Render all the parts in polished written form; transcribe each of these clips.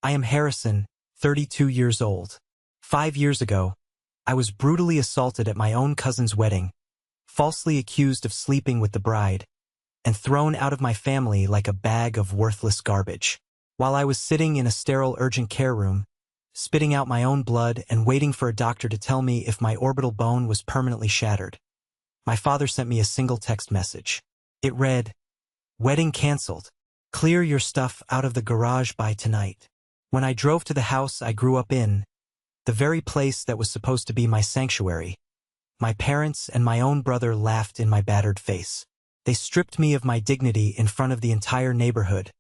I am Harrison, 32 years old. 5 years ago, I was brutally assaulted at my own cousin's wedding, falsely accused of sleeping with the bride, and thrown out of my family like a bag of worthless garbage. While I was sitting in a sterile urgent care room, spitting out my own blood and waiting for a doctor to tell me if my orbital bone was permanently shattered, my father sent me a single text message. It read, "Wedding canceled. Clear your stuff out of the garage by tonight." When I drove to the house I grew up in, the very place that was supposed to be my sanctuary, my parents and my own brother laughed in my battered face. They stripped me of my dignity in front of the entire neighborhood,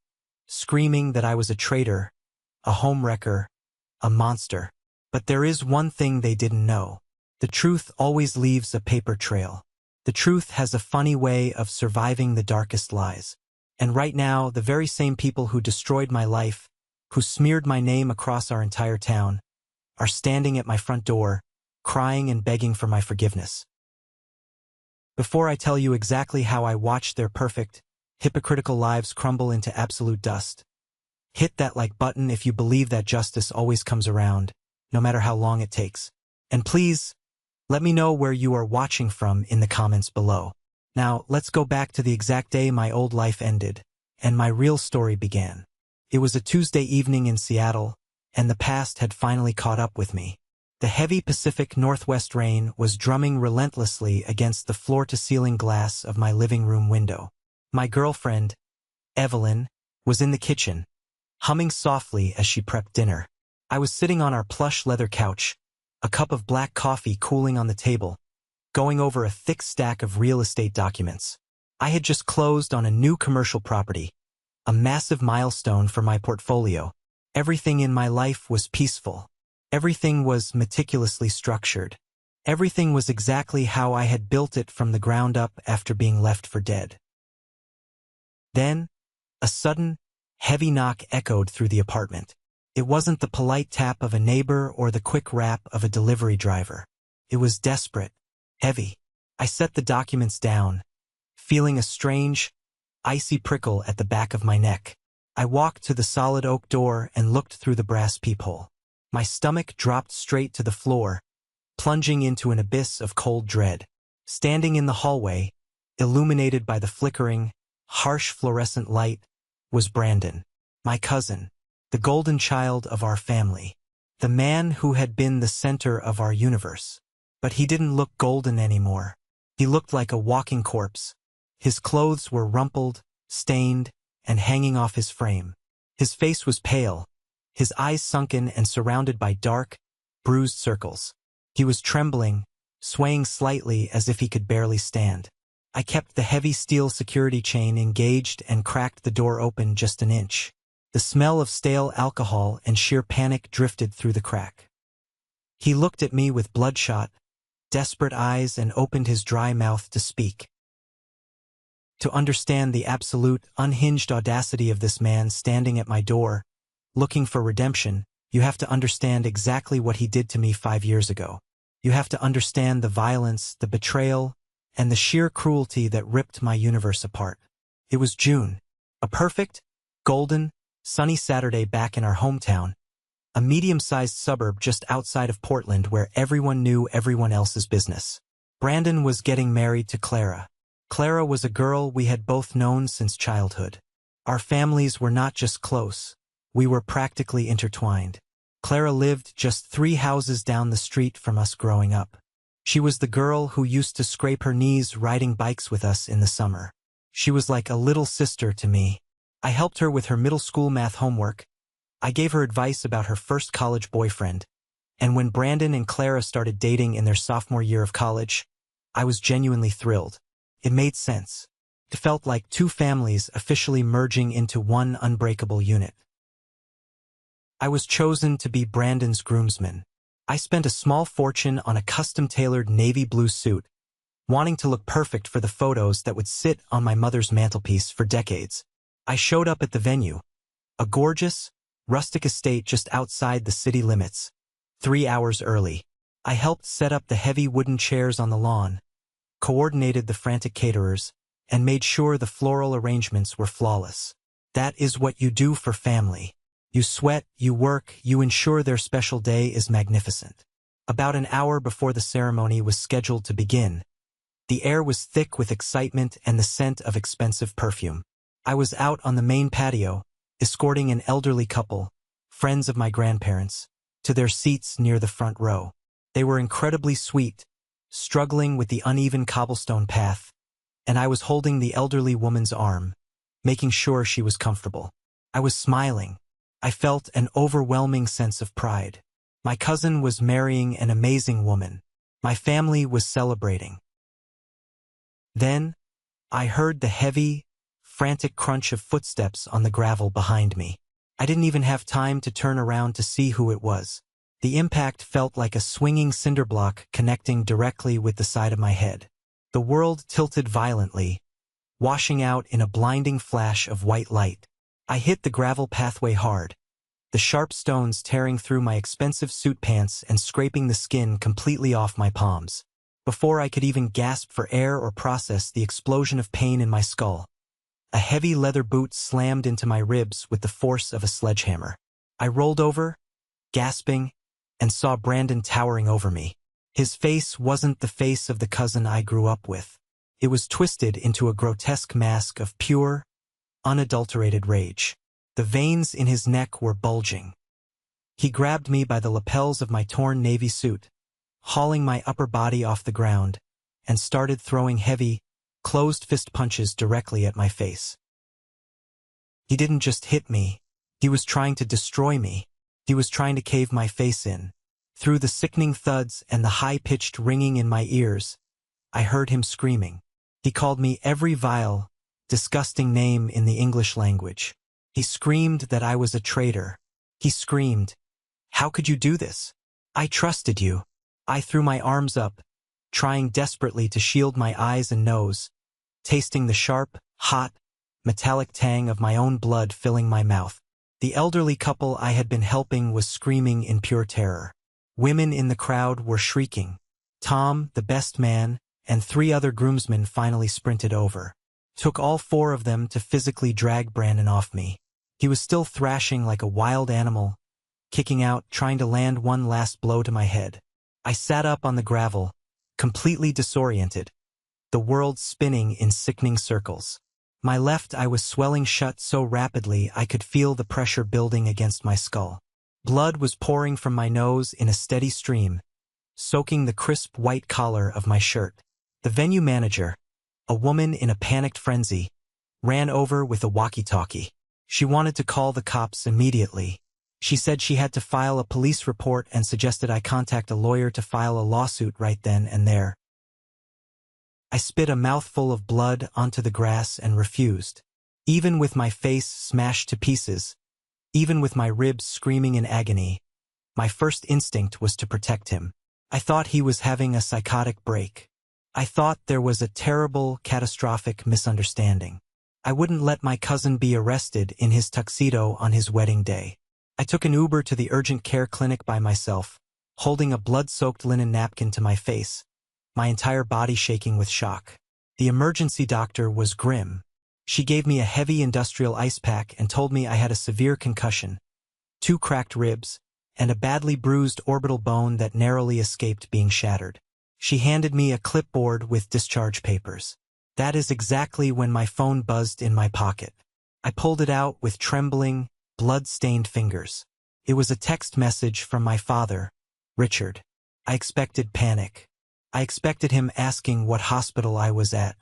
screaming that I was a traitor, a homewrecker, a monster. But there is one thing they didn't know. The truth always leaves a paper trail. The truth has a funny way of surviving the darkest lies. And right now, the very same people who destroyed my life, who smeared my name across our entire town, are standing at my front door, crying and begging for my forgiveness. Before I tell you exactly how I watched their perfect, hypocritical lives crumble into absolute dust, hit that like button if you believe that justice always comes around, no matter how long it takes. And please, let me know where you are watching from in the comments below. Now, let's go back to the exact day my old life ended, and my real story began. It was a Tuesday evening in Seattle, and the past had finally caught up with me. The heavy Pacific Northwest rain was drumming relentlessly against the floor-to-ceiling glass of my living room window. My girlfriend, Evelyn, was in the kitchen, humming softly as she prepped dinner. I was sitting on our plush leather couch, a cup of black coffee cooling on the table, going over a thick stack of real estate documents. I had just closed on a new commercial property, a massive milestone for my portfolio. Everything in my life was peaceful. Everything was meticulously structured. Everything was exactly how I had built it from the ground up after being left for dead. Then, a sudden, heavy knock echoed through the apartment. It wasn't the polite tap of a neighbor or the quick rap of a delivery driver. It was desperate, heavy. I set the documents down, feeling a strange, icy prickle at the back of my neck. I walked to the solid oak door and looked through the brass peephole. My stomach dropped straight to the floor, plunging into an abyss of cold dread. Standing in the hallway, illuminated by the flickering, harsh fluorescent light, was Brandon, my cousin, the golden child of our family, the man who had been the center of our universe. But he didn't look golden anymore. He looked like a walking corpse. His clothes were rumpled, stained, and hanging off his frame. His face was pale, his eyes sunken and surrounded by dark, bruised circles. He was trembling, swaying slightly as if he could barely stand. I kept the heavy steel security chain engaged and cracked the door open just an inch. The smell of stale alcohol and sheer panic drifted through the crack. He looked at me with bloodshot, desperate eyes and opened his dry mouth to speak. To understand the absolute, unhinged audacity of this man standing at my door, looking for redemption, you have to understand exactly what he did to me 5 years ago. You have to understand the violence, the betrayal, and the sheer cruelty that ripped my universe apart. It was June, a perfect, golden, sunny Saturday back in our hometown, a medium-sized suburb just outside of Portland where everyone knew everyone else's business. Brandon was getting married to Clara. Clara was a girl we had both known since childhood. Our families were not just close, we were practically intertwined. Clara lived just 3 houses down the street from us growing up. She was the girl who used to scrape her knees riding bikes with us in the summer. She was like a little sister to me. I helped her with her middle school math homework. I gave her advice about her first college boyfriend. And when Brandon and Clara started dating in their sophomore year of college, I was genuinely thrilled. It made sense. It felt like 2 families officially merging into one unbreakable unit. I was chosen to be Brandon's groomsman. I spent a small fortune on a custom-tailored navy blue suit, wanting to look perfect for the photos that would sit on my mother's mantelpiece for decades. I showed up at the venue, a gorgeous, rustic estate just outside the city limits, 3 hours early. I helped set up the heavy wooden chairs on the lawn, coordinated the frantic caterers, and made sure the floral arrangements were flawless. That is what you do for family. You sweat, you work, you ensure their special day is magnificent. About an hour before the ceremony was scheduled to begin, the air was thick with excitement and the scent of expensive perfume. I was out on the main patio, escorting an elderly couple, friends of my grandparents, to their seats near the front row. They were incredibly sweet, struggling with the uneven cobblestone path, and I was holding the elderly woman's arm, making sure she was comfortable. I was smiling. I felt an overwhelming sense of pride. My cousin was marrying an amazing woman. My family was celebrating. Then, I heard the heavy, frantic crunch of footsteps on the gravel behind me. I didn't even have time to turn around to see who it was. The impact felt like a swinging cinder block connecting directly with the side of my head. The world tilted violently, washing out in a blinding flash of white light. I hit the gravel pathway hard, the sharp stones tearing through my expensive suit pants and scraping the skin completely off my palms. Before I could even gasp for air or process the explosion of pain in my skull, a heavy leather boot slammed into my ribs with the force of a sledgehammer. I rolled over, gasping, and saw Brandon towering over me. His face wasn't the face of the cousin I grew up with. It was twisted into a grotesque mask of pure, unadulterated rage. The veins in his neck were bulging. He grabbed me by the lapels of my torn navy suit, hauling my upper body off the ground, and started throwing heavy, closed-fist punches directly at my face. He didn't just hit me. He was trying to destroy me. He was trying to cave my face in. Through the sickening thuds and the high-pitched ringing in my ears, I heard him screaming. He called me every vile, disgusting name in the English language. He screamed that I was a traitor. He screamed, "How could you do this? I trusted you." I threw my arms up, trying desperately to shield my eyes and nose, tasting the sharp, hot, metallic tang of my own blood filling my mouth. The elderly couple I had been helping was screaming in pure terror. Women in the crowd were shrieking. Tom, the best man, and 3 other groomsmen finally sprinted over. Took all 4 of them to physically drag Brandon off me. He was still thrashing like a wild animal, kicking out, trying to land one last blow to my head. I sat up on the gravel, completely disoriented, the world spinning in sickening circles. My left eye was swelling shut so rapidly I could feel the pressure building against my skull. Blood was pouring from my nose in a steady stream, soaking the crisp white collar of my shirt. The venue manager, a woman in a panicked frenzy, ran over with a walkie-talkie. She wanted to call the cops immediately. She said she had to file a police report and suggested I contact a lawyer to file a lawsuit right then and there. I spit a mouthful of blood onto the grass and refused. Even with my face smashed to pieces, even with my ribs screaming in agony, my first instinct was to protect him. I thought he was having a psychotic break. I thought there was a terrible, catastrophic misunderstanding. I wouldn't let my cousin be arrested in his tuxedo on his wedding day. I took an Uber to the urgent care clinic by myself, holding a blood-soaked linen napkin to my face, my entire body shaking with shock. The emergency doctor was grim. She gave me a heavy industrial ice pack and told me I had a severe concussion, 2 cracked ribs, and a badly bruised orbital bone that narrowly escaped being shattered. She handed me a clipboard with discharge papers. That is exactly when my phone buzzed in my pocket. I pulled it out with trembling, blood-stained fingers. It was a text message from my father, Richard. I expected panic. I expected him asking what hospital I was at.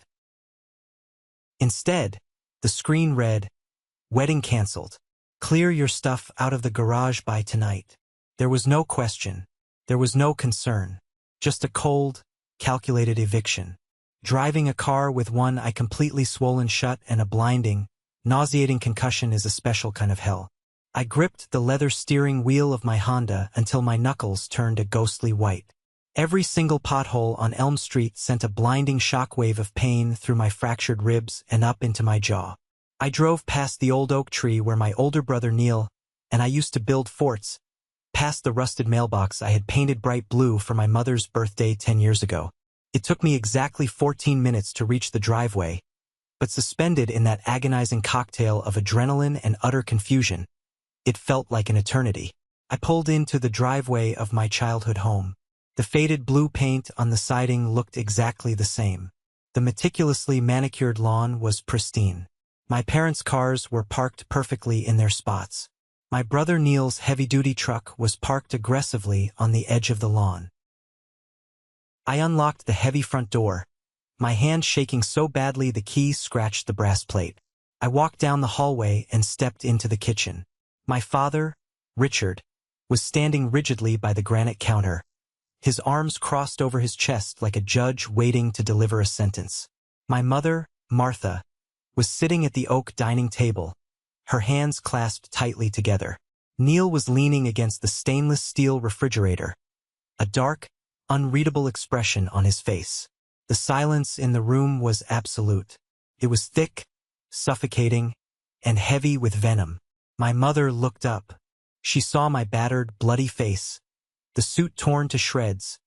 Instead, the screen read, "Wedding canceled. Clear your stuff out of the garage by tonight." There was no question. There was no concern. Just a cold, calculated eviction. Driving a car with one eye completely swollen shut and a blinding, nauseating concussion is a special kind of hell. I gripped the leather steering wheel of my Honda until my knuckles turned a ghostly white. Every single pothole on Elm Street sent a blinding shockwave of pain through my fractured ribs and up into my jaw. I drove past the old oak tree where my older brother Neil and I used to build forts, past the rusted mailbox I had painted bright blue for my mother's birthday 10 years ago. It took me exactly 14 minutes to reach the driveway, but suspended in that agonizing cocktail of adrenaline and utter confusion, It felt like an eternity. I pulled into the driveway of my childhood home. The faded blue paint on the siding looked exactly the same. The meticulously manicured lawn was pristine. My parents' cars were parked perfectly in their spots. My brother Neil's heavy-duty truck was parked aggressively on the edge of the lawn. I unlocked the heavy front door, my hand shaking so badly the key scratched the brass plate. I walked down the hallway and stepped into the kitchen. My father, Richard, was standing rigidly by the granite counter, his arms crossed over his chest like a judge waiting to deliver a sentence. My mother, Martha, was sitting at the oak dining table, her hands clasped tightly together. Neil was leaning against the stainless steel refrigerator, a dark, unreadable expression on his face. The silence in the room was absolute. It was thick, suffocating, and heavy with venom. My mother looked up. She saw my battered, bloody face, the suit torn to shreds,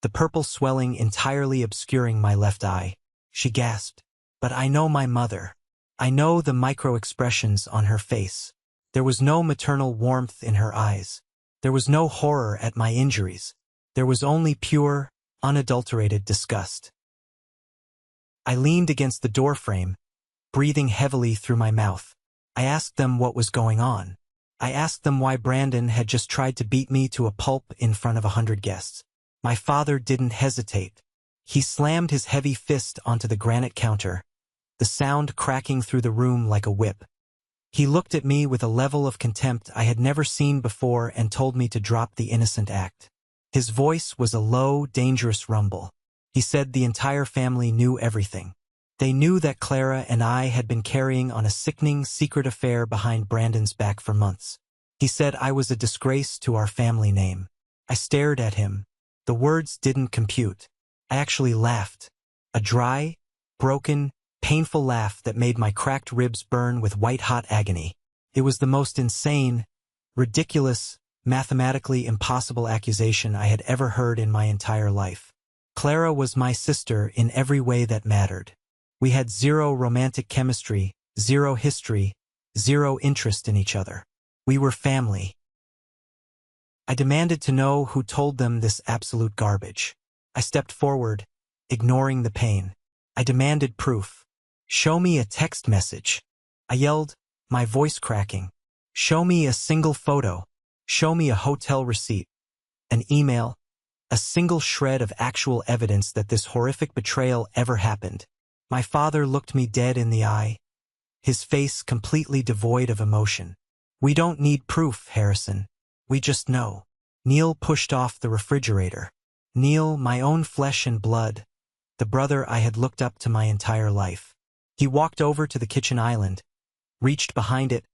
the purple swelling entirely obscuring my left eye. She gasped, "But I know my mother. I know the micro-expressions on her face." There was no maternal warmth in her eyes. There was no horror at my injuries. There was only pure, unadulterated disgust. I leaned against the doorframe, breathing heavily through my mouth. I asked them what was going on. I asked them why Brandon had just tried to beat me to a pulp in front of 100 guests. My father didn't hesitate. He slammed his heavy fist onto the granite counter, the sound cracking through the room like a whip. He looked at me with a level of contempt I had never seen before and told me to drop the innocent act. His voice was a low, dangerous rumble. He said the entire family knew everything. They knew that Clara and I had been carrying on a sickening secret affair behind Brandon's back for months. He said I was a disgrace to our family name. I stared at him. The words didn't compute. I actually laughed. A dry, broken, painful laugh that made my cracked ribs burn with white-hot agony. It was the most insane, ridiculous, mathematically impossible accusation I had ever heard in my entire life. Clara was my sister in every way that mattered. We had zero romantic chemistry, zero history, zero interest in each other. We were family. I demanded to know who told them this absolute garbage. I stepped forward, ignoring the pain. I demanded proof. "Show me a text message," I yelled, my voice cracking. "Show me a single photo. Show me a hotel receipt, an email, a single shred of actual evidence that this horrific betrayal ever happened." My father looked me dead in the eye, his face completely devoid of emotion. "We don't need proof, Harrison. We just know." Neil pushed off the refrigerator. Neil, my own flesh and blood, the brother I had looked up to my entire life. He walked over to the kitchen island, reached behind it,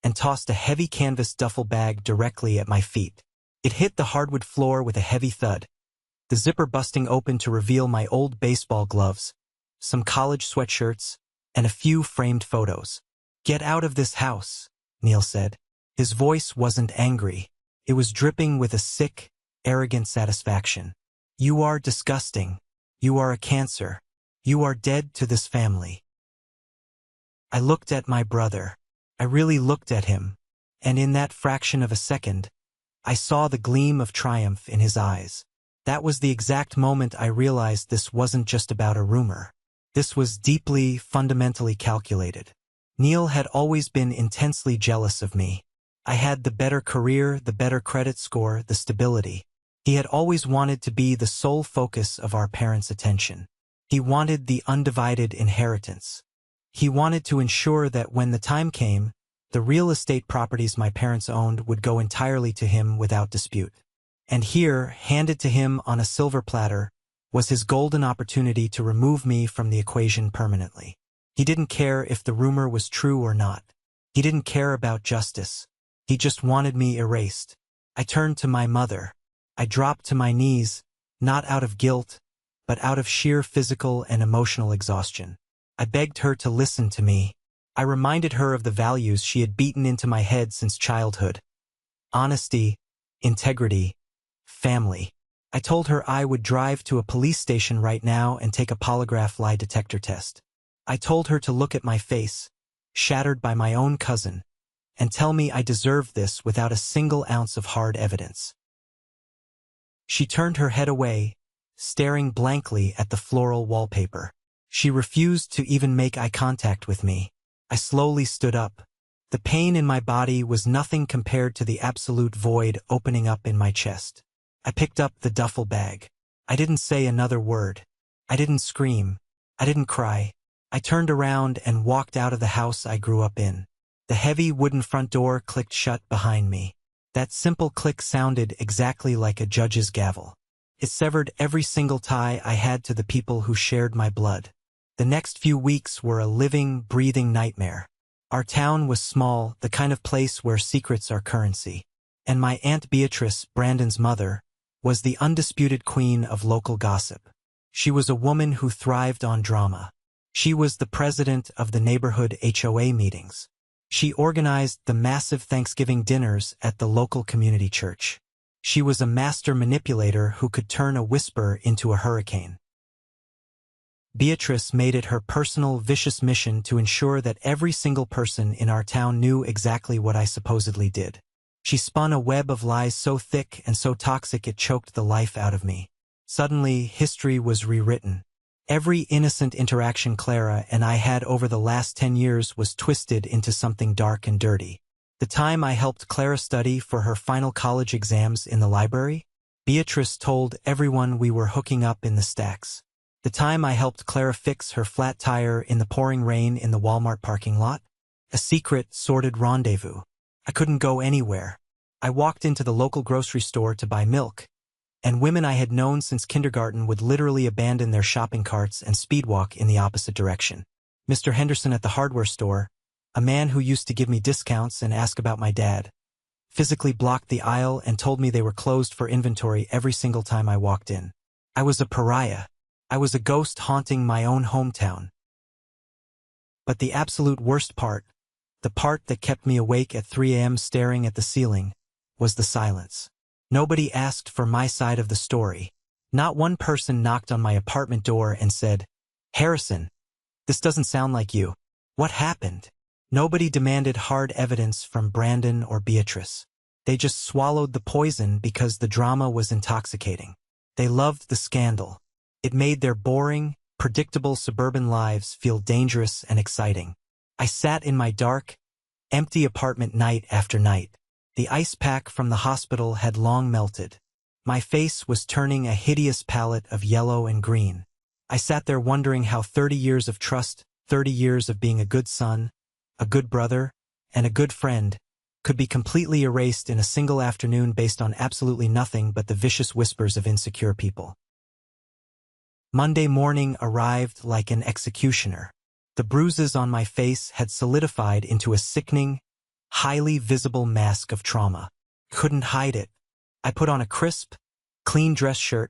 and tossed a heavy canvas duffel bag directly at my feet. It hit the hardwood floor with a heavy thud, the zipper busting open to reveal my old baseball gloves, some college sweatshirts, and a few framed photos. "Get out of this house," Neil said. His voice wasn't angry. It was dripping with a sick, arrogant satisfaction. "You are disgusting. You are a cancer. You are dead to this family." I looked at my brother. I really looked at him, and in that fraction of a second, I saw the gleam of triumph in his eyes. That was the exact moment I realized this wasn't just about a rumor. This was deeply, fundamentally calculated. Neil had always been intensely jealous of me. I had the better career, the better credit score, the stability. He had always wanted to be the sole focus of our parents' attention. He wanted the undivided inheritance. He wanted to ensure that when the time came, the real estate properties my parents owned would go entirely to him without dispute. And here, handed to him on a silver platter, was his golden opportunity to remove me from the equation permanently. He didn't care if the rumor was true or not. He didn't care about justice. He just wanted me erased. I turned to my mother. I dropped to my knees, not out of guilt, but out of sheer physical and emotional exhaustion. I begged her to listen to me. I reminded her of the values she had beaten into my head since childhood. Honesty, integrity, family. I told her I would drive to a police station right now and take a polygraph lie detector test. I told her to look at my face, shattered by my own cousin, and tell me I deserved this without a single ounce of hard evidence. She turned her head away, staring blankly at the floral wallpaper. She refused to even make eye contact with me. I slowly stood up. The pain in my body was nothing compared to the absolute void opening up in my chest. I picked up the duffel bag. I didn't say another word. I didn't scream. I didn't cry. I turned around and walked out of the house I grew up in. The heavy wooden front door clicked shut behind me. That simple click sounded exactly like a judge's gavel. It severed every single tie I had to the people who shared my blood. The next few weeks were a living, breathing nightmare. Our town was small, the kind of place where secrets are currency. And my Aunt Beatrice, Brandon's mother, was the undisputed queen of local gossip. She was a woman who thrived on drama. She was the president of the neighborhood HOA meetings. She organized the massive Thanksgiving dinners at the local community church. She was a master manipulator who could turn a whisper into a hurricane. Beatrice made it her personal, vicious mission to ensure that every single person in our town knew exactly what I supposedly did. She spun a web of lies so thick and so toxic it choked the life out of me. Suddenly, history was rewritten. Every innocent interaction Clara and I had over the last 10 years was twisted into something dark and dirty. The time I helped Clara study for her final college exams in the library, Beatrice told everyone we were hooking up in the stacks. The time I helped Clara fix her flat tire in the pouring rain in the Walmart parking lot, a secret, sordid rendezvous. I couldn't go anywhere. I walked into the local grocery store to buy milk, and women I had known since kindergarten would literally abandon their shopping carts and speedwalk in the opposite direction. Mr. Henderson at the hardware store, a man who used to give me discounts and ask about my dad, physically blocked the aisle and told me they were closed for inventory every single time I walked in. I was a pariah. I was a ghost haunting my own hometown. But the absolute worst part, the part that kept me awake at 3 a.m. staring at the ceiling, was the silence. Nobody asked for my side of the story. Not one person knocked on my apartment door and said, "Harrison, this doesn't sound like you. What happened?" Nobody demanded hard evidence from Brandon or Beatrice. They just swallowed the poison because the drama was intoxicating. They loved the scandal. It made their boring, predictable suburban lives feel dangerous and exciting. I sat in my dark, empty apartment night after night. The ice pack from the hospital had long melted. My face was turning a hideous palette of yellow and green. I sat there wondering how 30 years of trust, 30 years of being a good son, a good brother, and a good friend could be completely erased in a single afternoon based on absolutely nothing but the vicious whispers of insecure people. Monday morning arrived like an executioner. The bruises on my face had solidified into a sickening, highly visible mask of trauma. Couldn't hide it. I put on a crisp, clean dress shirt,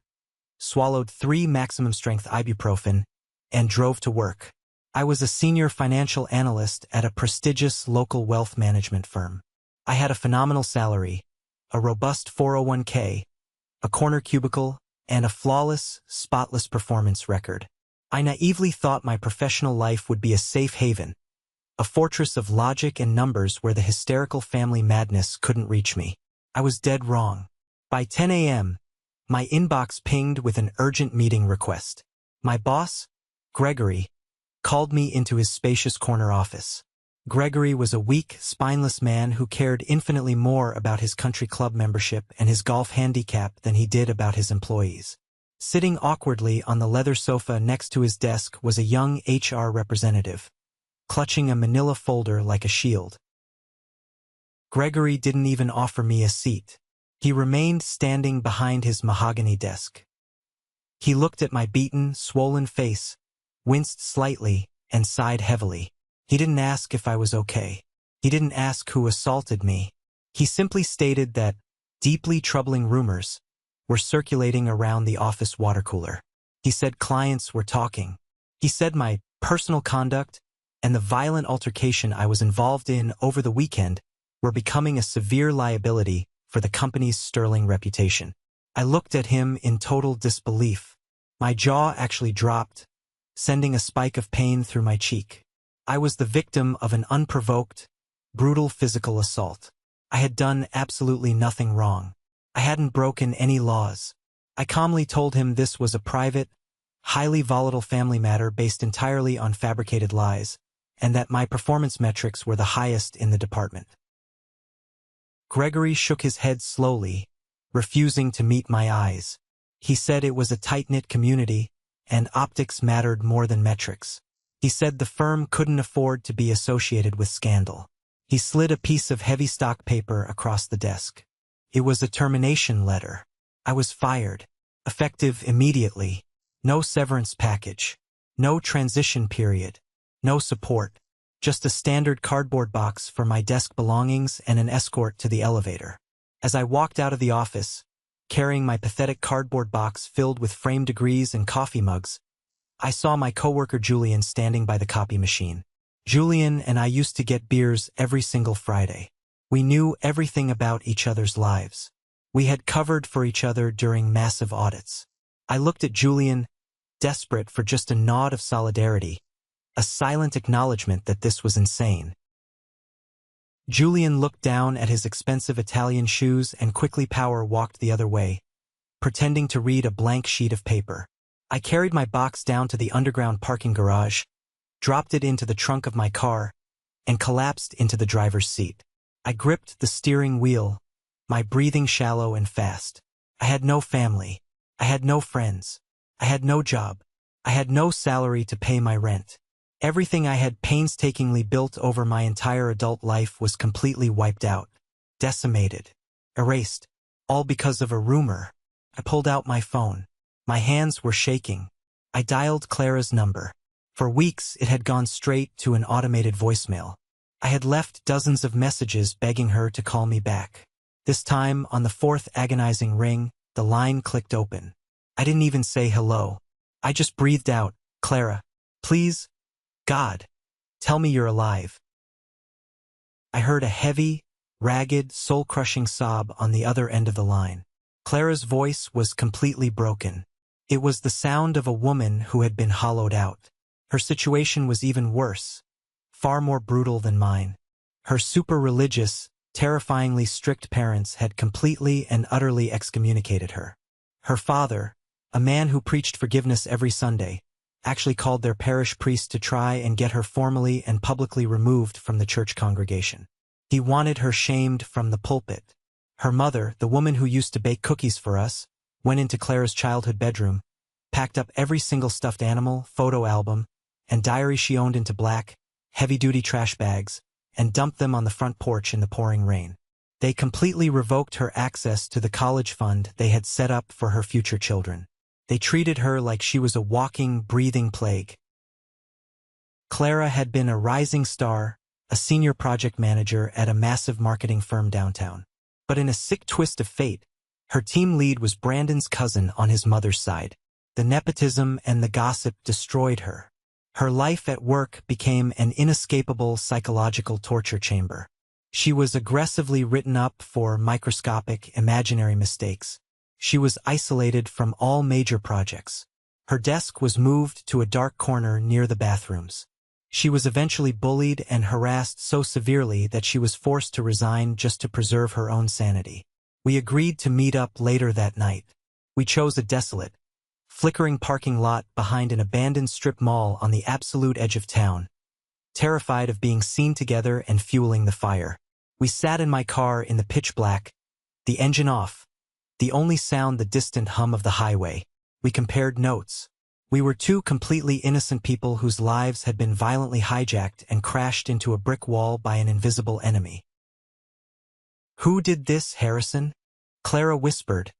swallowed 3 maximum-strength ibuprofen, and drove to work. I was a senior financial analyst at a prestigious local wealth management firm. I had a phenomenal salary, a robust 401k, a corner cubicle, and a flawless, spotless performance record. I naively thought my professional life would be a safe haven, a fortress of logic and numbers where the hysterical family madness couldn't reach me. I was dead wrong. By 10 a.m., my inbox pinged with an urgent meeting request. My boss, Gregory, called me into his spacious corner office. Gregory was a weak, spineless man who cared infinitely more about his country club membership and his golf handicap than he did about his employees. Sitting awkwardly on the leather sofa next to his desk was a young HR representative, clutching a manila folder like a shield. Gregory didn't even offer me a seat. He remained standing behind his mahogany desk. He looked at my beaten, swollen face, winced slightly, and sighed heavily. He didn't ask if I was okay. He didn't ask who assaulted me. He simply stated that deeply troubling rumors were circulating around the office water cooler. He said clients were talking. He said my personal conduct and the violent altercation I was involved in over the weekend were becoming a severe liability for the company's sterling reputation. I looked at him in total disbelief. My jaw actually dropped, sending a spike of pain through my cheek. I was the victim of an unprovoked, brutal physical assault. I had done absolutely nothing wrong. I hadn't broken any laws. I calmly told him this was a private, highly volatile family matter based entirely on fabricated lies, and that my performance metrics were the highest in the department. Gregory shook his head slowly, refusing to meet my eyes. He said it was a tight-knit community, and optics mattered more than metrics. He said the firm couldn't afford to be associated with scandal. He slid a piece of heavy stock paper across the desk. It was a termination letter. I was fired, effective immediately. No severance package, no transition period, no support, just a standard cardboard box for my desk belongings and an escort to the elevator. As I walked out of the office, carrying my pathetic cardboard box filled with framed degrees and coffee mugs, I saw my coworker Julian standing by the copy machine. Julian and I used to get beers every single Friday. We knew everything about each other's lives. We had covered for each other during massive audits. I looked at Julian, desperate for just a nod of solidarity, a silent acknowledgement that this was insane. Julian looked down at his expensive Italian shoes and quickly power walked the other way, pretending to read a blank sheet of paper. I carried my box down to the underground parking garage, dropped it into the trunk of my car, and collapsed into the driver's seat. I gripped the steering wheel, my breathing shallow and fast. I had no family. I had no friends. I had no job. I had no salary to pay my rent. Everything I had painstakingly built over my entire adult life was completely wiped out, decimated, erased, all because of a rumor. I pulled out my phone. My hands were shaking. I dialed Clara's number. For weeks, it had gone straight to an automated voicemail. I had left dozens of messages begging her to call me back. This time, on the fourth agonizing ring, the line clicked open. I didn't even say hello. I just breathed out, "Clara, please, God, tell me you're alive." I heard a heavy, ragged, soul-crushing sob on the other end of the line. Clara's voice was completely broken. It was the sound of a woman who had been hollowed out. Her situation was even worse, far more brutal than mine. Her super-religious, terrifyingly strict parents had completely and utterly excommunicated her. Her father, a man who preached forgiveness every Sunday, actually called their parish priest to try and get her formally and publicly removed from the church congregation. He wanted her shamed from the pulpit. Her mother, the woman who used to bake cookies for us, went into Clara's childhood bedroom, packed up every single stuffed animal, photo album, and diary she owned into black, heavy-duty trash bags, and dumped them on the front porch in the pouring rain. They completely revoked her access to the college fund they had set up for her future children. They treated her like she was a walking, breathing plague. Clara had been a rising star, a senior project manager at a massive marketing firm downtown. But in a sick twist of fate, her team lead was Brandon's cousin on his mother's side. The nepotism and the gossip destroyed her. Her life at work became an inescapable psychological torture chamber. She was aggressively written up for microscopic, imaginary mistakes. She was isolated from all major projects. Her desk was moved to a dark corner near the bathrooms. She was eventually bullied and harassed so severely that she was forced to resign just to preserve her own sanity. We agreed to meet up later that night. We chose a desolate, flickering parking lot behind an abandoned strip mall on the absolute edge of town, terrified of being seen together and fueling the fire. We sat in my car in the pitch black, the engine off, the only sound the distant hum of the highway. We compared notes. We were two completely innocent people whose lives had been violently hijacked and crashed into a brick wall by an invisible enemy. "Who did this, Harrison?" Clara whispered,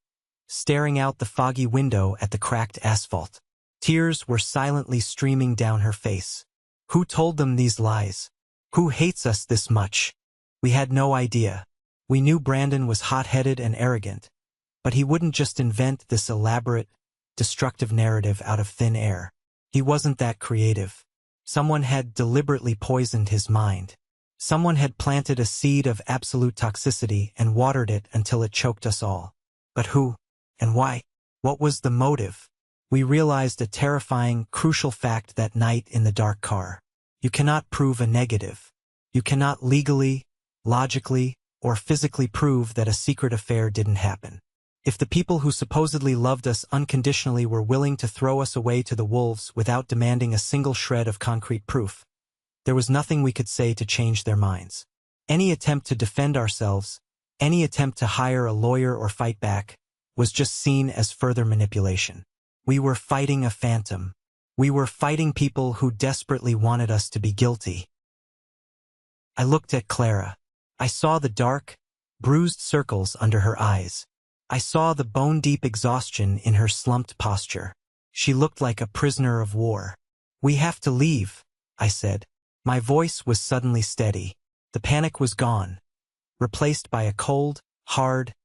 staring out the foggy window at the cracked asphalt. Tears were silently streaming down her face. "Who told them these lies? Who hates us this much?" We had no idea. We knew Brandon was hot-headed and arrogant, but he wouldn't just invent this elaborate, destructive narrative out of thin air. He wasn't that creative. Someone had deliberately poisoned his mind. Someone had planted a seed of absolute toxicity and watered it until it choked us all. But who? And why? What was the motive? We realized a terrifying, crucial fact that night in the dark car. You cannot prove a negative. You cannot legally, logically, or physically prove that a secret affair didn't happen. If the people who supposedly loved us unconditionally were willing to throw us away to the wolves without demanding a single shred of concrete proof, there was nothing we could say to change their minds. Any attempt to defend ourselves, any attempt to hire a lawyer or fight back, was just seen as further manipulation. We were fighting a phantom. We were fighting people who desperately wanted us to be guilty. I looked at Clara. I saw the dark, bruised circles under her eyes. I saw the bone-deep exhaustion in her slumped posture. She looked like a prisoner of war. "We have to leave," I said. My voice was suddenly steady. The panic was gone, replaced by a cold, hard,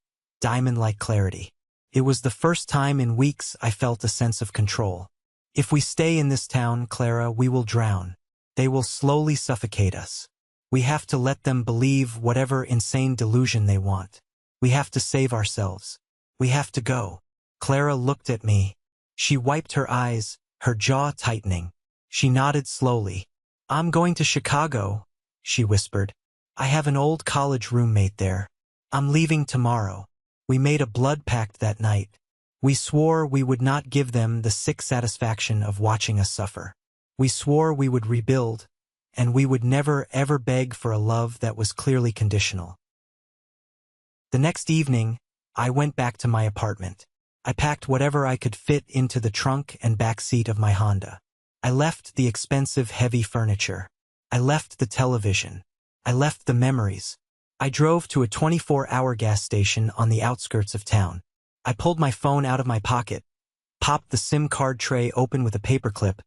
diamond-like clarity. It was the first time in weeks I felt a sense of control. "If we stay in this town, Clara, we will drown. They will slowly suffocate us. We have to let them believe whatever insane delusion they want. We have to save ourselves. We have to go." Clara looked at me. She wiped her eyes, her jaw tightening. She nodded slowly. "I'm going to Chicago," she whispered. "I have an old college roommate there. I'm leaving tomorrow." We made a blood pact that night. We swore we would not give them the sick satisfaction of watching us suffer. We swore we would rebuild, and we would never ever beg for a love that was clearly conditional. The next evening, I went back to my apartment. I packed whatever I could fit into the trunk and back seat of my Honda. I left the expensive, heavy furniture. I left the television. I left the memories. I drove to a 24-hour gas station on the outskirts of town. I pulled my phone out of my pocket, popped the SIM card tray open with a paperclip,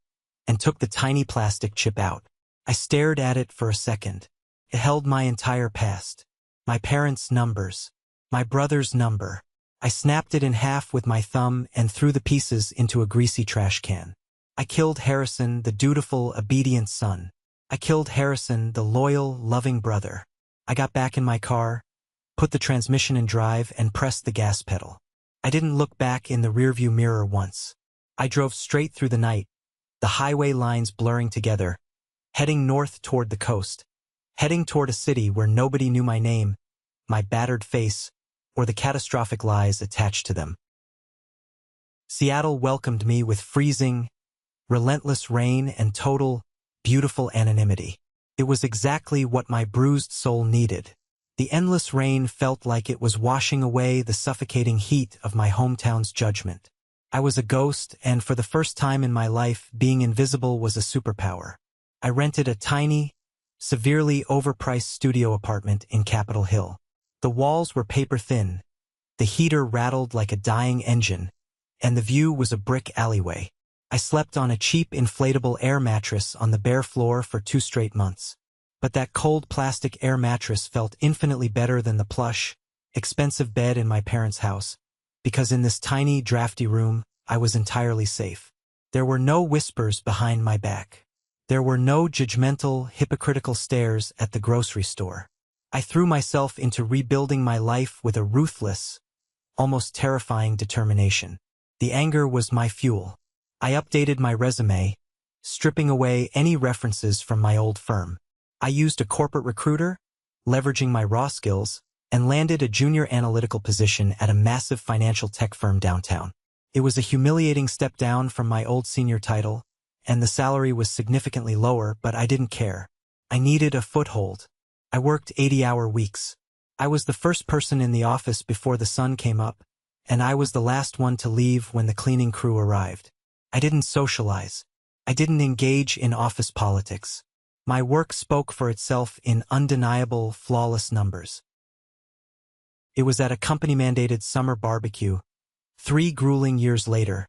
and took the tiny plastic chip out. I stared at it for a second. It held my entire past. My parents' numbers. My brother's number. I snapped it in half with my thumb and threw the pieces into a greasy trash can. I killed Harrison, the dutiful, obedient son. I killed Harrison, the loyal, loving brother. I got back in my car, put the transmission in drive, and pressed the gas pedal. I didn't look back in the rearview mirror once. I drove straight through the night, the highway lines blurring together, heading north toward the coast, heading toward a city where nobody knew my name, my battered face, or the catastrophic lies attached to them. Seattle welcomed me with freezing, relentless rain and total, beautiful anonymity. It was exactly what my bruised soul needed. The endless rain felt like it was washing away the suffocating heat of my hometown's judgment. I was a ghost, and for the first time in my life, being invisible was a superpower. I rented a tiny, severely overpriced studio apartment in Capitol Hill. The walls were paper-thin, the heater rattled like a dying engine, and the view was a brick alleyway. I slept on a cheap inflatable air mattress on the bare floor for 2 straight months. But that cold plastic air mattress felt infinitely better than the plush, expensive bed in my parents' house, because in this tiny, drafty room, I was entirely safe. There were no whispers behind my back. There were no judgmental, hypocritical stares at the grocery store. I threw myself into rebuilding my life with a ruthless, almost terrifying determination. The anger was my fuel. I updated my resume, stripping away any references from my old firm. I used a corporate recruiter, leveraging my raw skills, and landed a junior analytical position at a massive financial tech firm downtown. It was a humiliating step down from my old senior title, and the salary was significantly lower, but I didn't care. I needed a foothold. I worked 80-hour weeks. I was the first person in the office before the sun came up, and I was the last one to leave when the cleaning crew arrived. I didn't socialize. I didn't engage in office politics. My work spoke for itself in undeniable, flawless numbers. It was at a company-mandated summer barbecue, 3 grueling years later,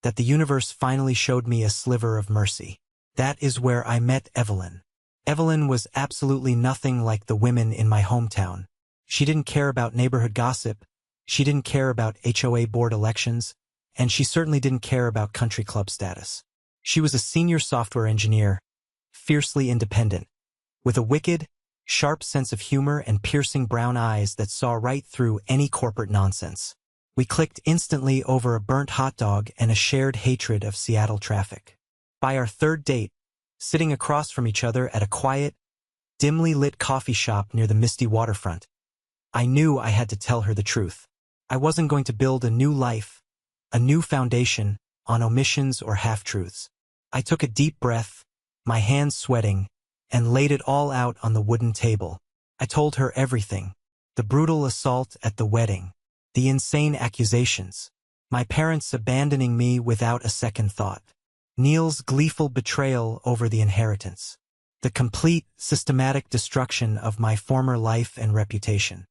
that the universe finally showed me a sliver of mercy. That is where I met Evelyn. Evelyn was absolutely nothing like the women in my hometown. She didn't care about neighborhood gossip, she didn't care about HOA board elections, and she certainly didn't care about country club status. She was a senior software engineer, fiercely independent, with a wicked, sharp sense of humor and piercing brown eyes that saw right through any corporate nonsense. We clicked instantly over a burnt hot dog and a shared hatred of Seattle traffic. By our 3rd date, sitting across from each other at a quiet, dimly lit coffee shop near the misty waterfront. I knew I had to tell her the truth. I wasn't going to build a new life, a new foundation, on omissions or half-truths. I took a deep breath, my hands sweating, and laid it all out on the wooden table. I told her everything. The brutal assault at the wedding. The insane accusations. My parents abandoning me without a second thought. Neil's gleeful betrayal over the inheritance. The complete, systematic destruction of my former life and reputation.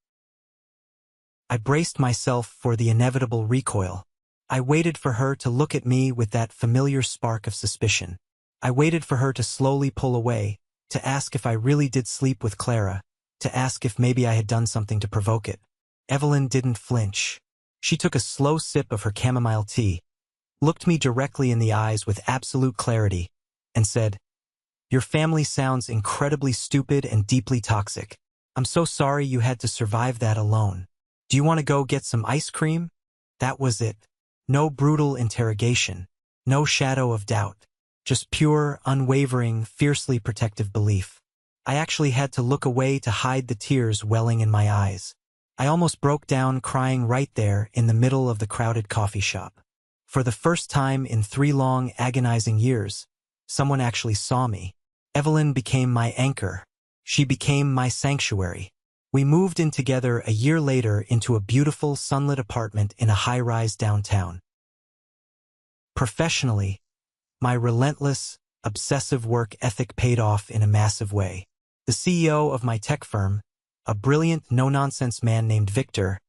I braced myself for the inevitable recoil. I waited for her to look at me with that familiar spark of suspicion. I waited for her to slowly pull away, to ask if I really did sleep with Clara, to ask if maybe I had done something to provoke it. Evelyn didn't flinch. She took a slow sip of her chamomile tea, looked me directly in the eyes with absolute clarity, and said, "Your family sounds incredibly stupid and deeply toxic. I'm so sorry you had to survive that alone. Do you want to go get some ice cream?" That was it. No brutal interrogation. No shadow of doubt. Just pure, unwavering, fiercely protective belief. I actually had to look away to hide the tears welling in my eyes. I almost broke down crying right there in the middle of the crowded coffee shop. For the first time in 3 long, agonizing years, someone actually saw me. Evelyn became my anchor. She became my sanctuary. We moved in together a year later into a beautiful, sunlit apartment in a high-rise downtown. Professionally, my relentless, obsessive work ethic paid off in a massive way. The CEO of my tech firm, a brilliant, no-nonsense man named Victor,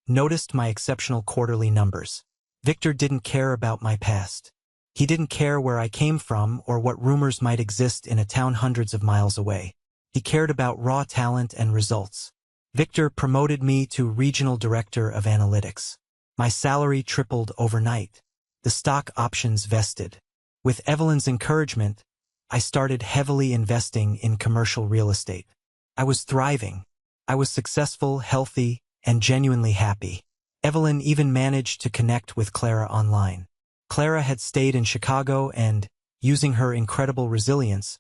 noticed my exceptional quarterly numbers. Victor didn't care about my past. He didn't care where I came from or what rumors might exist in a town hundreds of miles away. He cared about raw talent and results. Victor promoted me to Regional Director of Analytics. My salary tripled overnight. The stock options vested. With Evelyn's encouragement, I started heavily investing in commercial real estate. I was thriving. I was successful, healthy, and genuinely happy. Evelyn even managed to connect with Clara online. Clara had stayed in Chicago and, using her incredible resilience,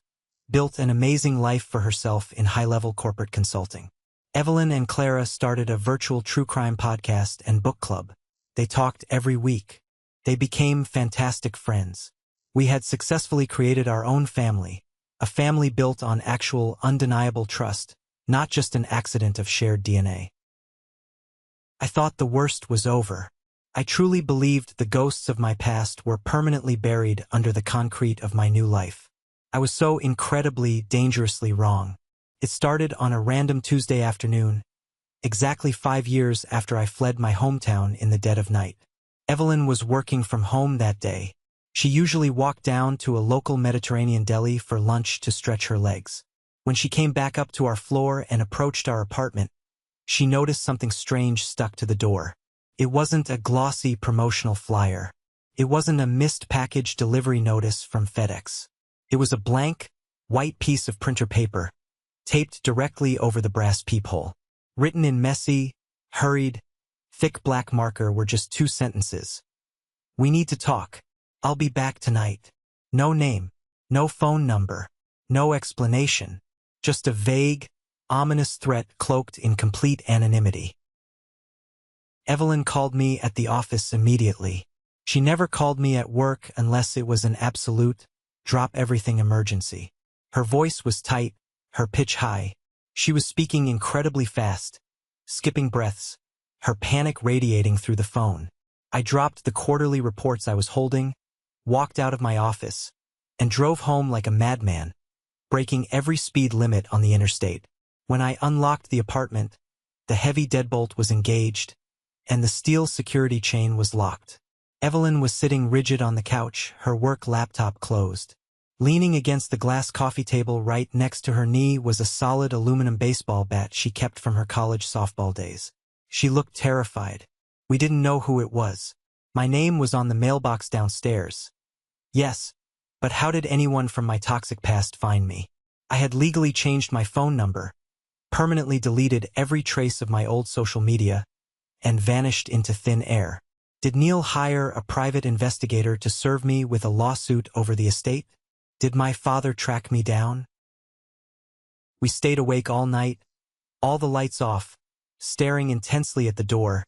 built an amazing life for herself in high-level corporate consulting. Evelyn and Clara started a virtual true crime podcast and book club. They talked every week. They became fantastic friends. We had successfully created our own family, a family built on actual, undeniable trust, not just an accident of shared DNA. I thought the worst was over. I truly believed the ghosts of my past were permanently buried under the concrete of my new life. I was so incredibly, dangerously wrong. It started on a random Tuesday afternoon, exactly 5 years after I fled my hometown in the dead of night. Evelyn was working from home that day. She usually walked down to a local Mediterranean deli for lunch to stretch her legs. When she came back up to our floor and approached our apartment, she noticed something strange stuck to the door. It wasn't a glossy promotional flyer. It wasn't a missed package delivery notice from FedEx. It was a blank, white piece of printer paper, taped directly over the brass peephole. Written in messy, hurried, thick black marker were just 2 sentences. "We need to talk. I'll be back tonight." No name, no phone number, no explanation. Just a vague, ominous threat cloaked in complete anonymity. Evelyn called me at the office immediately. She never called me at work unless it was an absolute, drop-everything emergency. Her voice was tight, her pitch high. She was speaking incredibly fast, skipping breaths, her panic radiating through the phone. I dropped the quarterly reports I was holding, walked out of my office, and drove home like a madman, breaking every speed limit on the interstate. When I unlocked the apartment, the heavy deadbolt was engaged, and the steel security chain was locked. Evelyn was sitting rigid on the couch, her work laptop closed. Leaning against the glass coffee table right next to her knee was a solid aluminum baseball bat she kept from her college softball days. She looked terrified. We didn't know who it was. My name was on the mailbox downstairs. Yes, but how did anyone from my toxic past find me? I had legally changed my phone number, permanently deleted every trace of my old social media, and vanished into thin air. Did Neil hire a private investigator to serve me with a lawsuit over the estate? Did my father track me down? We stayed awake all night, all the lights off, staring intensely at the door,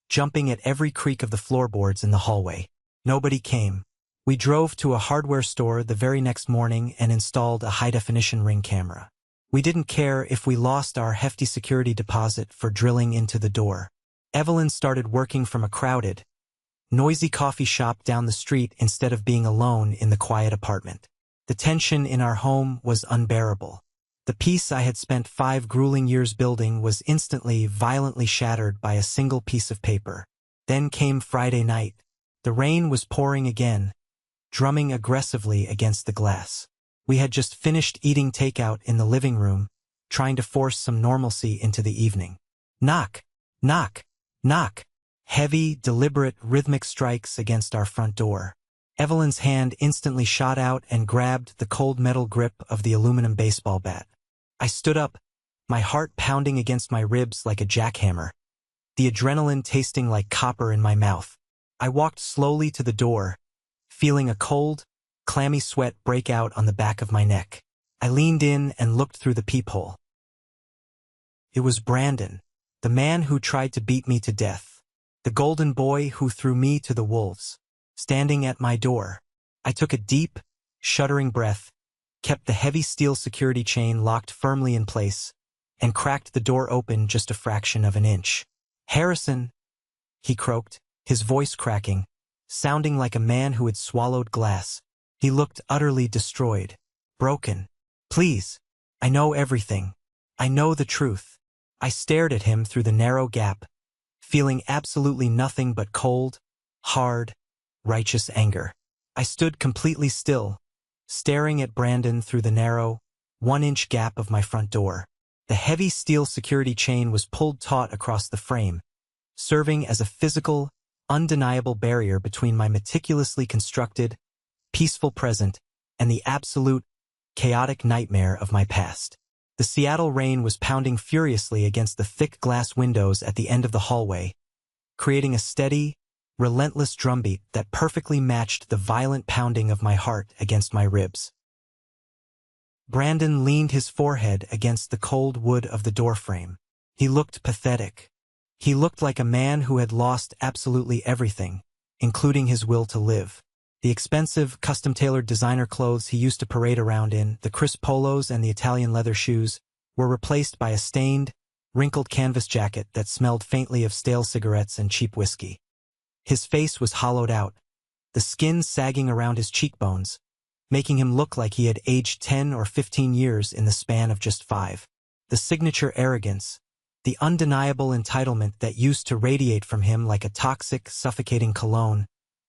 jumping at every creak of the floorboards in the hallway. Nobody came. We drove to a hardware store the very next morning and installed a high-definition Ring camera. We didn't care if we lost our hefty security deposit for drilling into the door. Evelyn started working from a crowded, noisy coffee shop down the street instead of being alone in the quiet apartment. The tension in our home was unbearable. The peace I had spent 5 grueling years building was instantly, violently shattered by a single piece of paper. Then came Friday night. The rain was pouring again, drumming aggressively against the glass. We had just finished eating takeout in the living room, trying to force some normalcy into the evening. Knock, knock, knock. Heavy, deliberate, rhythmic strikes against our front door. Evelyn's hand instantly shot out and grabbed the cold metal grip of the aluminum baseball bat. I stood up, my heart pounding against my ribs like a jackhammer, the adrenaline tasting like copper in my mouth. I walked slowly to the door, feeling a cold, clammy sweat break out on the back of my neck. I leaned in and looked through the peephole. It was Brandon, the man who tried to beat me to death, the golden boy who threw me to the wolves, standing at my door. I took a deep, shuddering breath, kept the heavy steel security chain locked firmly in place, and cracked the door open just a fraction of an inch. "Harrison," he croaked, his voice cracking, sounding like a man who had swallowed glass. He looked utterly destroyed, broken. "Please, I know everything. I know the truth." I stared at him through the narrow gap, feeling absolutely nothing but cold, hard, righteous anger. I stood completely still, staring at Brandon through the narrow, 1-inch gap of my front door. The heavy steel security chain was pulled taut across the frame, serving as a physical, undeniable barrier between my meticulously constructed, peaceful present and the absolute, chaotic nightmare of my past. The Seattle rain was pounding furiously against the thick glass windows at the end of the hallway, creating a steady, relentless drumbeat that perfectly matched the violent pounding of my heart against my ribs. Brandon leaned his forehead against the cold wood of the doorframe. He looked pathetic. He looked like a man who had lost absolutely everything, including his will to live. The expensive, custom-tailored designer clothes he used to parade around in, the crisp polos and the Italian leather shoes, were replaced by a stained, wrinkled canvas jacket that smelled faintly of stale cigarettes and cheap whiskey. His face was hollowed out, the skin sagging around his cheekbones, making him look like he had aged 10 or 15 years in the span of just 5. The signature arrogance, the undeniable entitlement that used to radiate from him like a toxic, suffocating cologne,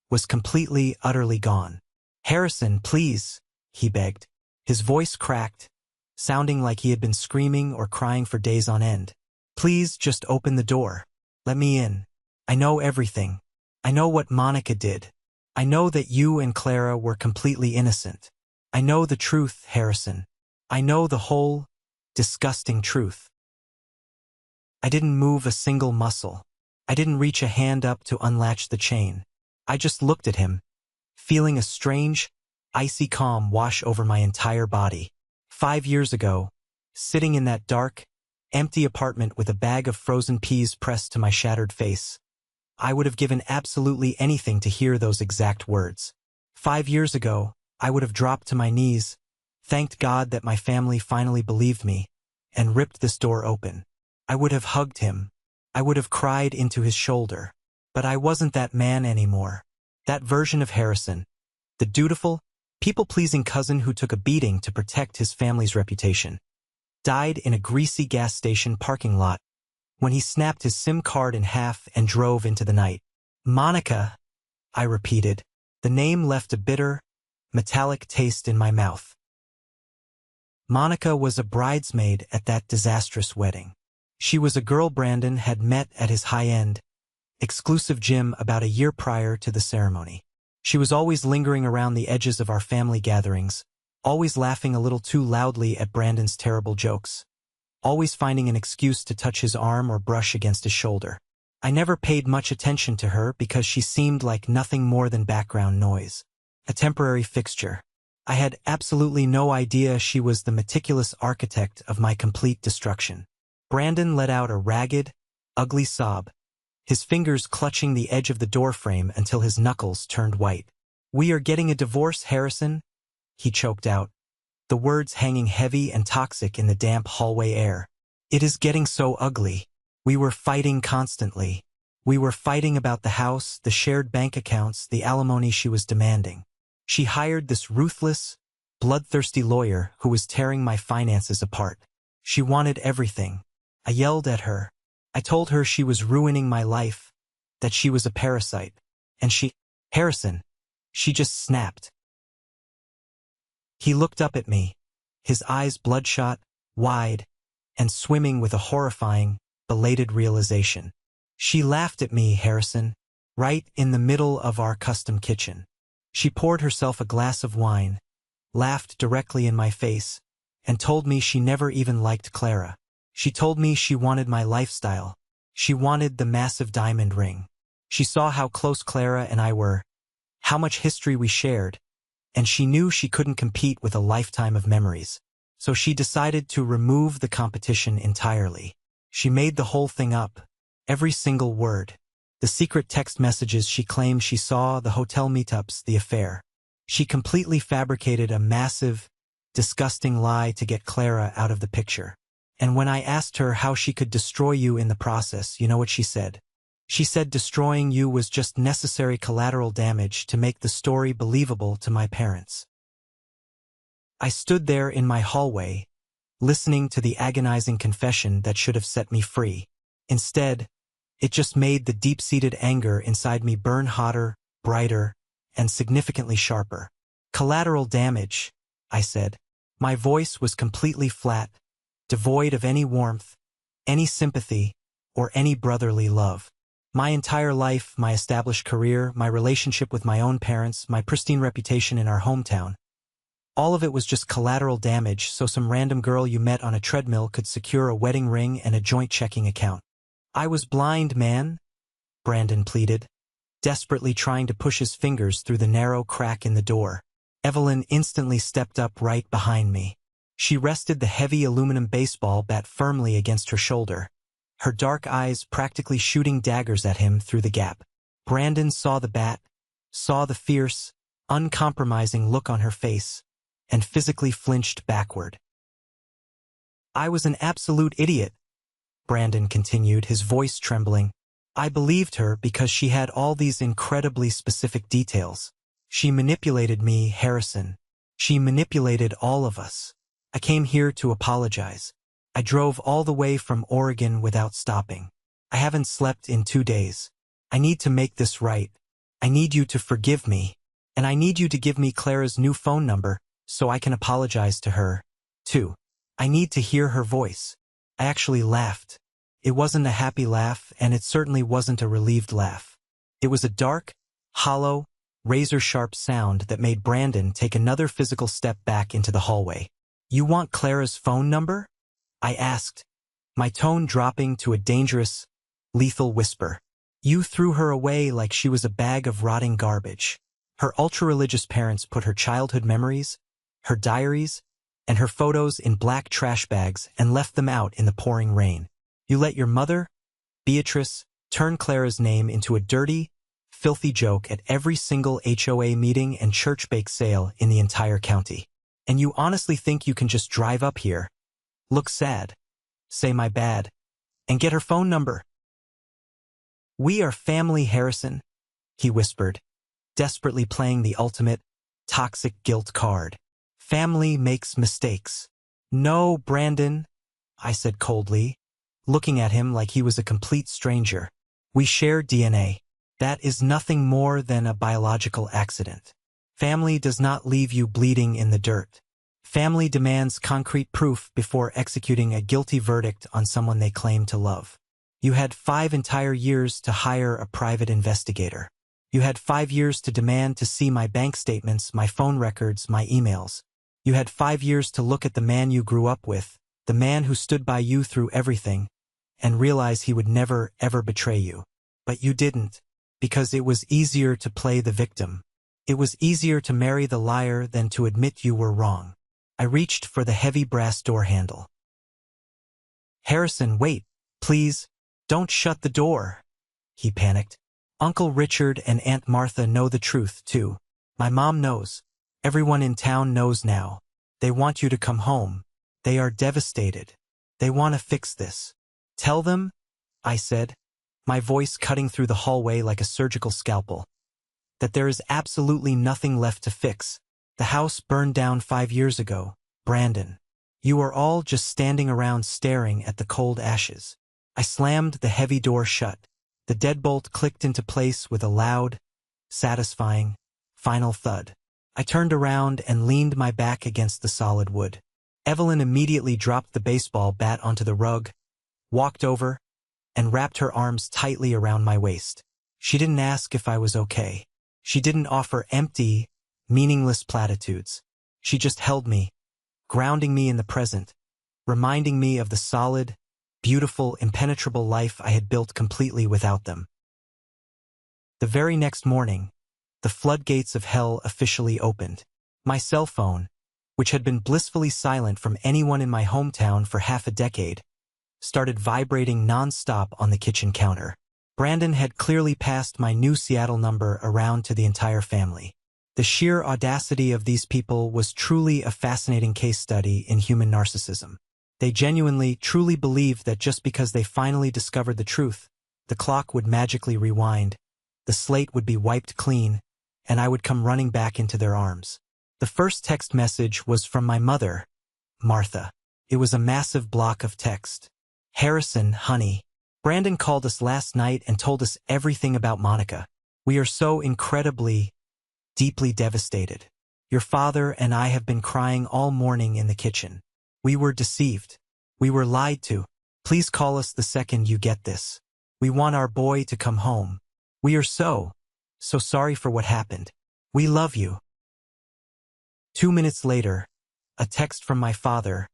was completely, utterly gone. "Harrison, please," he begged. His voice cracked, sounding like he had been screaming or crying for days on end. "Please just open the door. Let me in. I know everything. I know what Monica did. I know that you and Clara were completely innocent. I know the truth, Harrison. I know the whole, disgusting truth." I didn't move a single muscle. I didn't reach a hand up to unlatch the chain. I just looked at him, feeling a strange, icy calm wash over my entire body. 5 years ago, sitting in that dark, empty apartment with a bag of frozen peas pressed to my shattered face, I would have given absolutely anything to hear those exact words. 5 years ago, I would have dropped to my knees, thanked God that my family finally believed me, and ripped this door open. I would have hugged him. I would have cried into his shoulder. But I wasn't that man anymore. That version of Harrison, the dutiful, people-pleasing cousin who took a beating to protect his family's reputation, died in a greasy gas station parking lot when he snapped his SIM card in half and drove into the night. "Monica," I repeated. The name left a bitter, metallic taste in my mouth. Monica was a bridesmaid at that disastrous wedding. She was a girl Brandon had met at his high-end, exclusive gym about a year prior to the ceremony. She was always lingering around the edges of our family gatherings, always laughing a little too loudly at Brandon's terrible jokes, always finding an excuse to touch his arm or brush against his shoulder. I never paid much attention to her because she seemed like nothing more than background noise, a temporary fixture, I had absolutely no idea she was the meticulous architect of my complete destruction. Brandon let out a ragged, ugly sob, his fingers clutching the edge of the doorframe until his knuckles turned white. "We are getting a divorce, Harrison," he choked out, the words hanging heavy and toxic in the damp hallway air. "It is getting so ugly. We were fighting constantly. We were fighting about the house, the shared bank accounts, the alimony she was demanding. She hired this ruthless, bloodthirsty lawyer who was tearing my finances apart. She wanted everything. I yelled at her. I told her she was ruining my life, that she was a parasite. And Harrison, she just snapped." He looked up at me, his eyes bloodshot, wide, and swimming with a horrifying, belated realization. "She laughed at me, Harrison, right in the middle of our custom kitchen. She poured herself a glass of wine, laughed directly in my face, and told me she never even liked Clara. She told me she wanted my lifestyle. She wanted the massive diamond ring. She saw how close Clara and I were, how much history we shared, and she knew she couldn't compete with a lifetime of memories. So she decided to remove the competition entirely. She made the whole thing up, every single word. The secret text messages she claimed she saw, the hotel meetups, the affair. She completely fabricated a massive, disgusting lie to get Clara out of the picture. And when I asked her how she could destroy you in the process, you know what she said? She said destroying you was just necessary collateral damage to make the story believable to my parents. I stood there in my hallway, listening to the agonizing confession that should have set me free. Instead, it just made the deep-seated anger inside me burn hotter, brighter, and significantly sharper. "Collateral damage," I said. My voice was completely flat, devoid of any warmth, any sympathy, or any brotherly love. My entire life, my established career, my relationship with my own parents, my pristine reputation in our hometown, all of it was just collateral damage so some random girl you met on a treadmill could secure a wedding ring and a joint checking account. "I was blind, man," Brandon pleaded, desperately trying to push his fingers through the narrow crack in the door. Evelyn instantly stepped up right behind me. She rested the heavy aluminum baseball bat firmly against her shoulder, her dark eyes practically shooting daggers at him through the gap. Brandon saw the bat, saw the fierce, uncompromising look on her face, and physically flinched backward. "I was an absolute idiot," Brandon continued, his voice trembling. "I believed her because she had all these incredibly specific details. She manipulated me, Harrison. She manipulated all of us. I came here to apologize. I drove all the way from Oregon without stopping. I haven't slept in 2 days. I need to make this right. I need you to forgive me. And I need you to give me Clara's new phone number so I can apologize to her, too. I need to hear her voice." I actually laughed. It wasn't a happy laugh, and it certainly wasn't a relieved laugh. It was a dark, hollow, razor-sharp sound that made Brandon take another physical step back into the hallway. "You want Clara's phone number?" I asked, my tone dropping to a dangerous, lethal whisper. "You threw her away like she was a bag of rotting garbage. Her ultra-religious parents put her childhood memories, her diaries, and her photos in black trash bags and left them out in the pouring rain. You let your mother, Beatrice, turn Clara's name into a dirty, filthy joke at every single HOA meeting and church bake sale in the entire county. And you honestly think you can just drive up here, look sad, say my bad, and get her phone number?" "We are family, Harrison," he whispered, desperately playing the ultimate, toxic guilt card. "Family makes mistakes." "No, Brandon," I said coldly, looking at him like he was a complete stranger. "We share DNA. That is nothing more than a biological accident. Family does not leave you bleeding in the dirt. Family demands concrete proof before executing a guilty verdict on someone they claim to love. You had 5 entire years to hire a private investigator. You had 5 years to demand to see my bank statements, my phone records, my emails. You had 5 years to look at the man you grew up with, the man who stood by you through everything, and realize he would never, ever betray you. But you didn't, because it was easier to play the victim. It was easier to marry the liar than to admit you were wrong. I reached for the heavy brass door handle. Harrison, wait, please, don't shut the door, he panicked. Uncle Richard and Aunt Martha know the truth, too. My mom knows. Everyone in town knows now. They want you to come home. They are devastated. They want to fix this. Tell them, I said, my voice cutting through the hallway like a surgical scalpel, that there is absolutely nothing left to fix. The house burned down 5 years ago, Brandon. You are all just standing around staring at the cold ashes. I slammed the heavy door shut. The deadbolt clicked into place with a loud, satisfying, final thud. I turned around and leaned my back against the solid wood. Evelyn immediately dropped the baseball bat onto the rug, walked over, and wrapped her arms tightly around my waist. She didn't ask if I was okay. She didn't offer empty, meaningless platitudes. She just held me, grounding me in the present, reminding me of the solid, beautiful, impenetrable life I had built completely without them. The very next morning, the floodgates of hell officially opened. My cell phone, which had been blissfully silent from anyone in my hometown for half a decade, started vibrating non-stop on the kitchen counter. Brandon had clearly passed my new Seattle number around to the entire family. The sheer audacity of these people was truly a fascinating case study in human narcissism. They genuinely, truly believed that just because they finally discovered the truth, the clock would magically rewind, the slate would be wiped clean, and I would come running back into their arms. The first text message was from my mother, Martha. It was a massive block of text. Harrison, honey. Brandon called us last night and told us everything about Monica. We are so incredibly, deeply devastated. Your father and I have been crying all morning in the kitchen. We were deceived. We were lied to. Please call us the second you get this. We want our boy to come home. We are so sorry for what happened. We love you. 2 minutes later, a text from my father,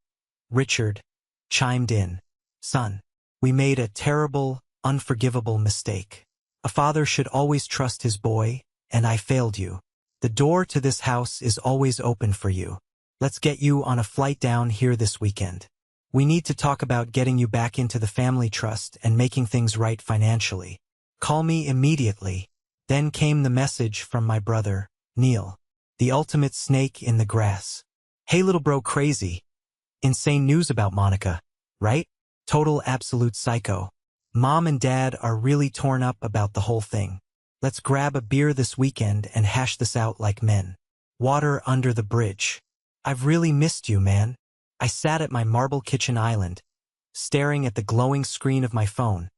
Richard, chimed in. Son, we made a terrible, unforgivable mistake. A father should always trust his boy, and I failed you. The door to this house is always open for you. Let's get you on a flight down here this weekend. We need to talk about getting you back into the family trust and making things right financially. Call me immediately. Then came the message from my brother, Neil, the ultimate snake in the grass. Hey little bro, crazy. Insane news about Monica, right? Total absolute psycho. Mom and Dad are really torn up about the whole thing. Let's grab a beer this weekend and hash this out like men. Water under the bridge. I've really missed you, man. I sat at my marble kitchen island, staring at the glowing screen of my phone,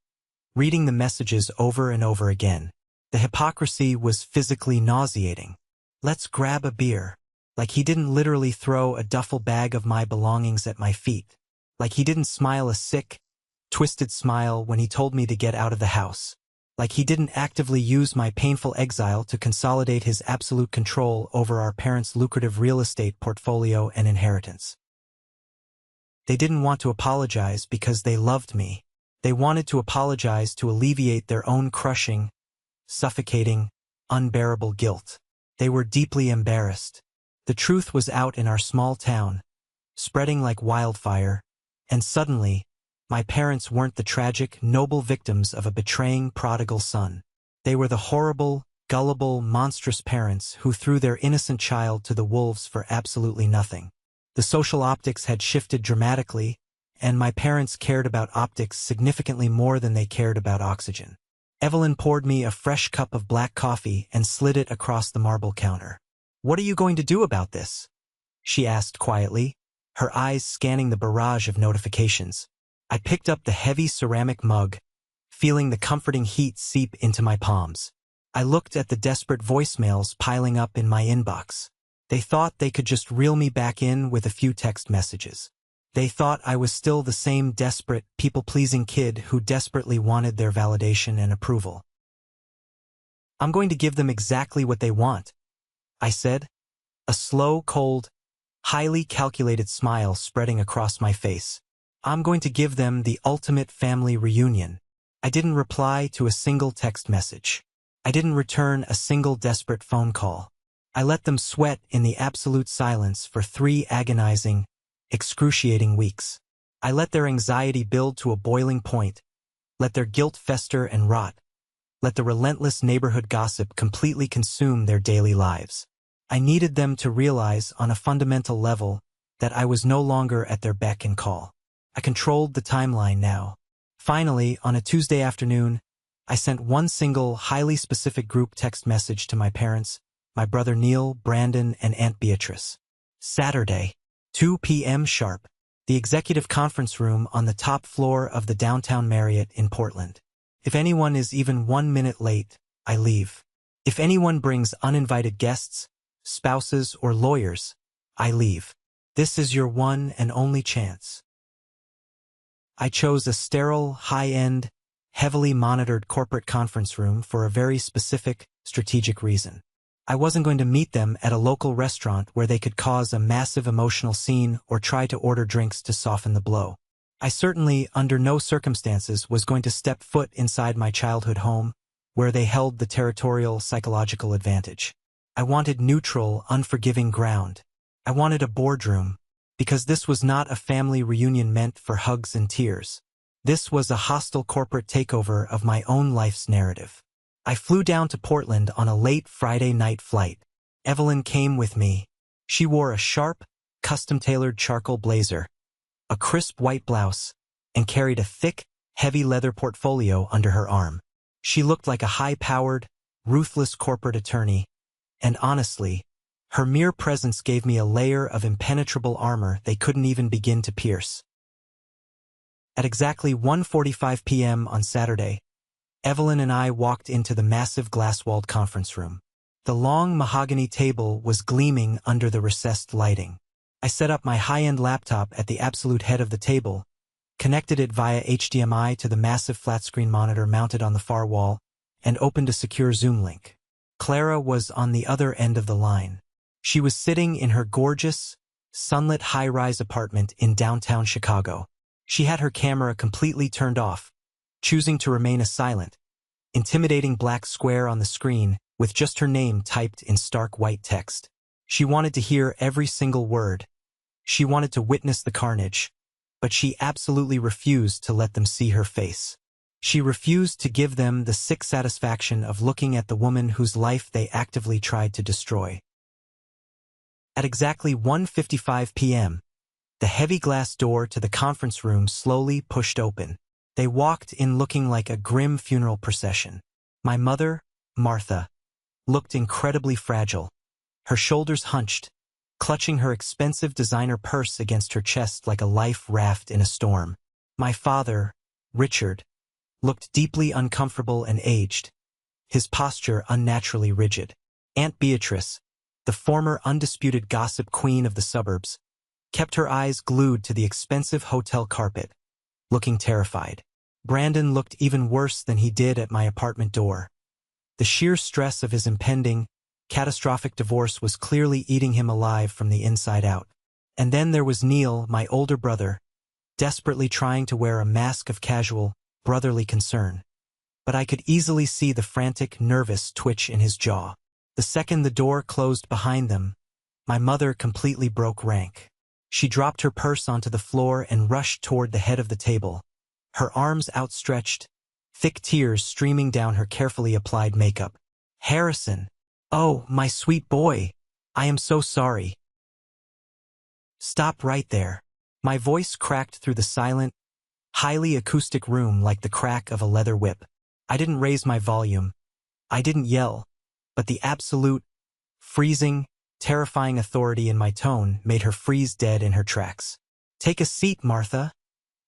reading the messages over and over again. The hypocrisy was physically nauseating. Let's grab a beer. Like he didn't literally throw a duffel bag of my belongings at my feet. Like he didn't smile a sick, twisted smile when he told me to get out of the house. Like he didn't actively use my painful exile to consolidate his absolute control over our parents' lucrative real estate portfolio and inheritance. They didn't want to apologize because they loved me. They wanted to apologize to alleviate their own crushing, suffocating, unbearable guilt. They were deeply embarrassed. The truth was out in our small town, spreading like wildfire, and suddenly, my parents weren't the tragic, noble victims of a betraying prodigal son. They were the horrible, gullible, monstrous parents who threw their innocent child to the wolves for absolutely nothing. The social optics had shifted dramatically, and my parents cared about optics significantly more than they cared about oxygen. Evelyn poured me a fresh cup of black coffee and slid it across the marble counter. What are you going to do about this? She asked quietly, her eyes scanning the barrage of notifications. I picked up the heavy ceramic mug, feeling the comforting heat seep into my palms. I looked at the desperate voicemails piling up in my inbox. They thought they could just reel me back in with a few text messages. They thought I was still the same desperate, people-pleasing kid who desperately wanted their validation and approval. I'm going to give them exactly what they want, I said, a slow, cold, highly calculated smile spreading across my face. I'm going to give them the ultimate family reunion. I didn't reply to a single text message. I didn't return a single desperate phone call. I let them sweat in the absolute silence for 3 agonizing, excruciating weeks. I let their anxiety build to a boiling point, let their guilt fester and rot, let the relentless neighborhood gossip completely consume their daily lives. I needed them to realize on a fundamental level that I was no longer at their beck and call. I controlled the timeline now. Finally, on a Tuesday afternoon, I sent one single, highly specific group text message to my parents, my brother Neil, Brandon, and Aunt Beatrice. Saturday, 2 p.m. sharp, the executive conference room on the top floor of the downtown Marriott in Portland. If anyone is even 1 minute late, I leave. If anyone brings uninvited guests, spouses, or lawyers, I leave. This is your one and only chance. I chose a sterile, high-end, heavily monitored corporate conference room for a very specific, strategic reason. I wasn't going to meet them at a local restaurant where they could cause a massive emotional scene or try to order drinks to soften the blow. I certainly, under no circumstances, was going to step foot inside my childhood home, where they held the territorial psychological advantage. I wanted neutral, unforgiving ground. I wanted a boardroom, because this was not a family reunion meant for hugs and tears. This was a hostile corporate takeover of my own life's narrative. I flew down to Portland on a late Friday night flight. Evelyn came with me. She wore a sharp, custom-tailored charcoal blazer, a crisp white blouse, and carried a thick, heavy leather portfolio under her arm. She looked like a high-powered, ruthless corporate attorney, and honestly, her mere presence gave me a layer of impenetrable armor they couldn't even begin to pierce. At exactly 1:45 p.m. on Saturday, Evelyn and I walked into the massive glass-walled conference room. The long mahogany table was gleaming under the recessed lighting. I set up my high-end laptop at the absolute head of the table, connected it via HDMI to the massive flat-screen monitor mounted on the far wall, and opened a secure Zoom link. Clara was on the other end of the line. She was sitting in her gorgeous, sunlit high-rise apartment in downtown Chicago. She had her camera completely turned off, choosing to remain a silent, intimidating black square on the screen with just her name typed in stark white text. She wanted to hear every single word. She wanted to witness the carnage, but she absolutely refused to let them see her face. She refused to give them the sick satisfaction of looking at the woman whose life they actively tried to destroy. At exactly 1:55 p.m., the heavy glass door to the conference room slowly pushed open. They walked in looking like a grim funeral procession. My mother, Martha, looked incredibly fragile, her shoulders hunched, clutching her expensive designer purse against her chest like a life raft in a storm. My father, Richard, looked deeply uncomfortable and aged, his posture unnaturally rigid. Aunt Beatrice, the former undisputed gossip queen of the suburbs, kept her eyes glued to the expensive hotel carpet, looking terrified. Brandon looked even worse than he did at my apartment door. The sheer stress of his impending, catastrophic divorce was clearly eating him alive from the inside out. And then there was Neil, my older brother, desperately trying to wear a mask of casual, brotherly concern. But I could easily see the frantic, nervous twitch in his jaw. The second the door closed behind them, my mother completely broke rank. She dropped her purse onto the floor and rushed toward the head of the table, her arms outstretched, thick tears streaming down her carefully applied makeup. "Harrison! Oh, my sweet boy! I am so sorry." "Stop right there." My voice cracked through the silent, highly acoustic room like the crack of a leather whip. I didn't raise my volume. I didn't yell, but the absolute, freezing, terrifying authority in my tone made her freeze dead in her tracks. "Take a seat, Martha,"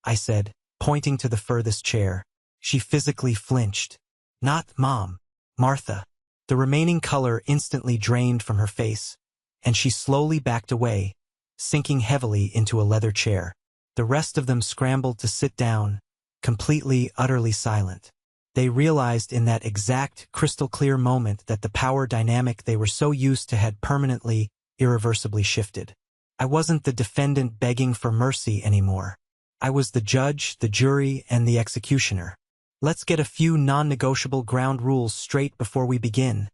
I said, pointing to the furthest chair. She physically flinched. "Not Mom, Martha." The remaining color instantly drained from her face, and she slowly backed away, sinking heavily into a leather chair. The rest of them scrambled to sit down, completely, utterly silent. They realized in that exact, crystal-clear moment that the power dynamic they were so used to had permanently, irreversibly shifted. I wasn't the defendant begging for mercy anymore. I was the judge, the jury, and the executioner. "Let's get a few non-negotiable ground rules straight before we begin,"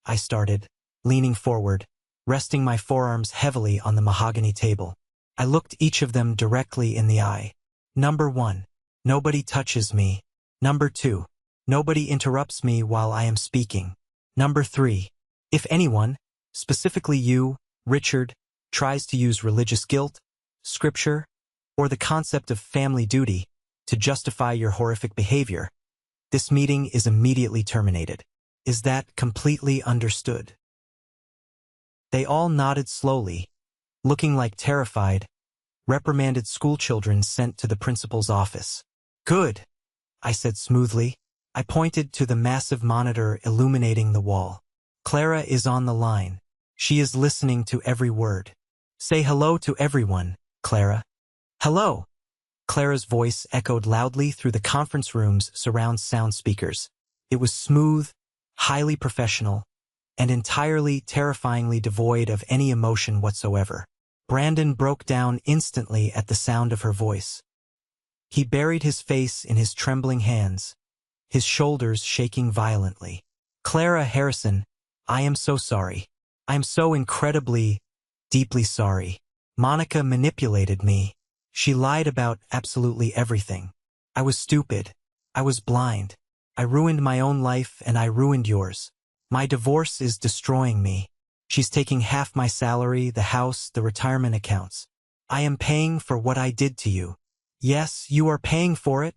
I started, leaning forward, resting my forearms heavily on the mahogany table. I looked each of them directly in the eye. Number 1. Nobody touches me. Number 2. Nobody interrupts me while I am speaking. Number 3. If anyone, specifically you, Richard, tries to use religious guilt, scripture, or the concept of family duty to justify your horrific behavior, this meeting is immediately terminated. Is that completely understood? They all nodded slowly, looking like terrified, reprimanded schoolchildren sent to the principal's office. Good, I said smoothly. I pointed to the massive monitor illuminating the wall. Clara is on the line. She is listening to every word. Say hello to everyone, Clara. Hello. Clara's voice echoed loudly through the conference room's surround sound speakers. It was smooth, highly professional, and entirely terrifyingly devoid of any emotion whatsoever. Brandon broke down instantly at the sound of her voice. He buried his face in his trembling hands, his shoulders shaking violently. Clara Harrison, I am so sorry. I am so incredibly, deeply sorry. Monica manipulated me. She lied about absolutely everything. I was stupid. I was blind. I ruined my own life and I ruined yours. My divorce is destroying me. She's taking half my salary, the house, the retirement accounts. I am paying for what I did to you. Yes, you are paying for it,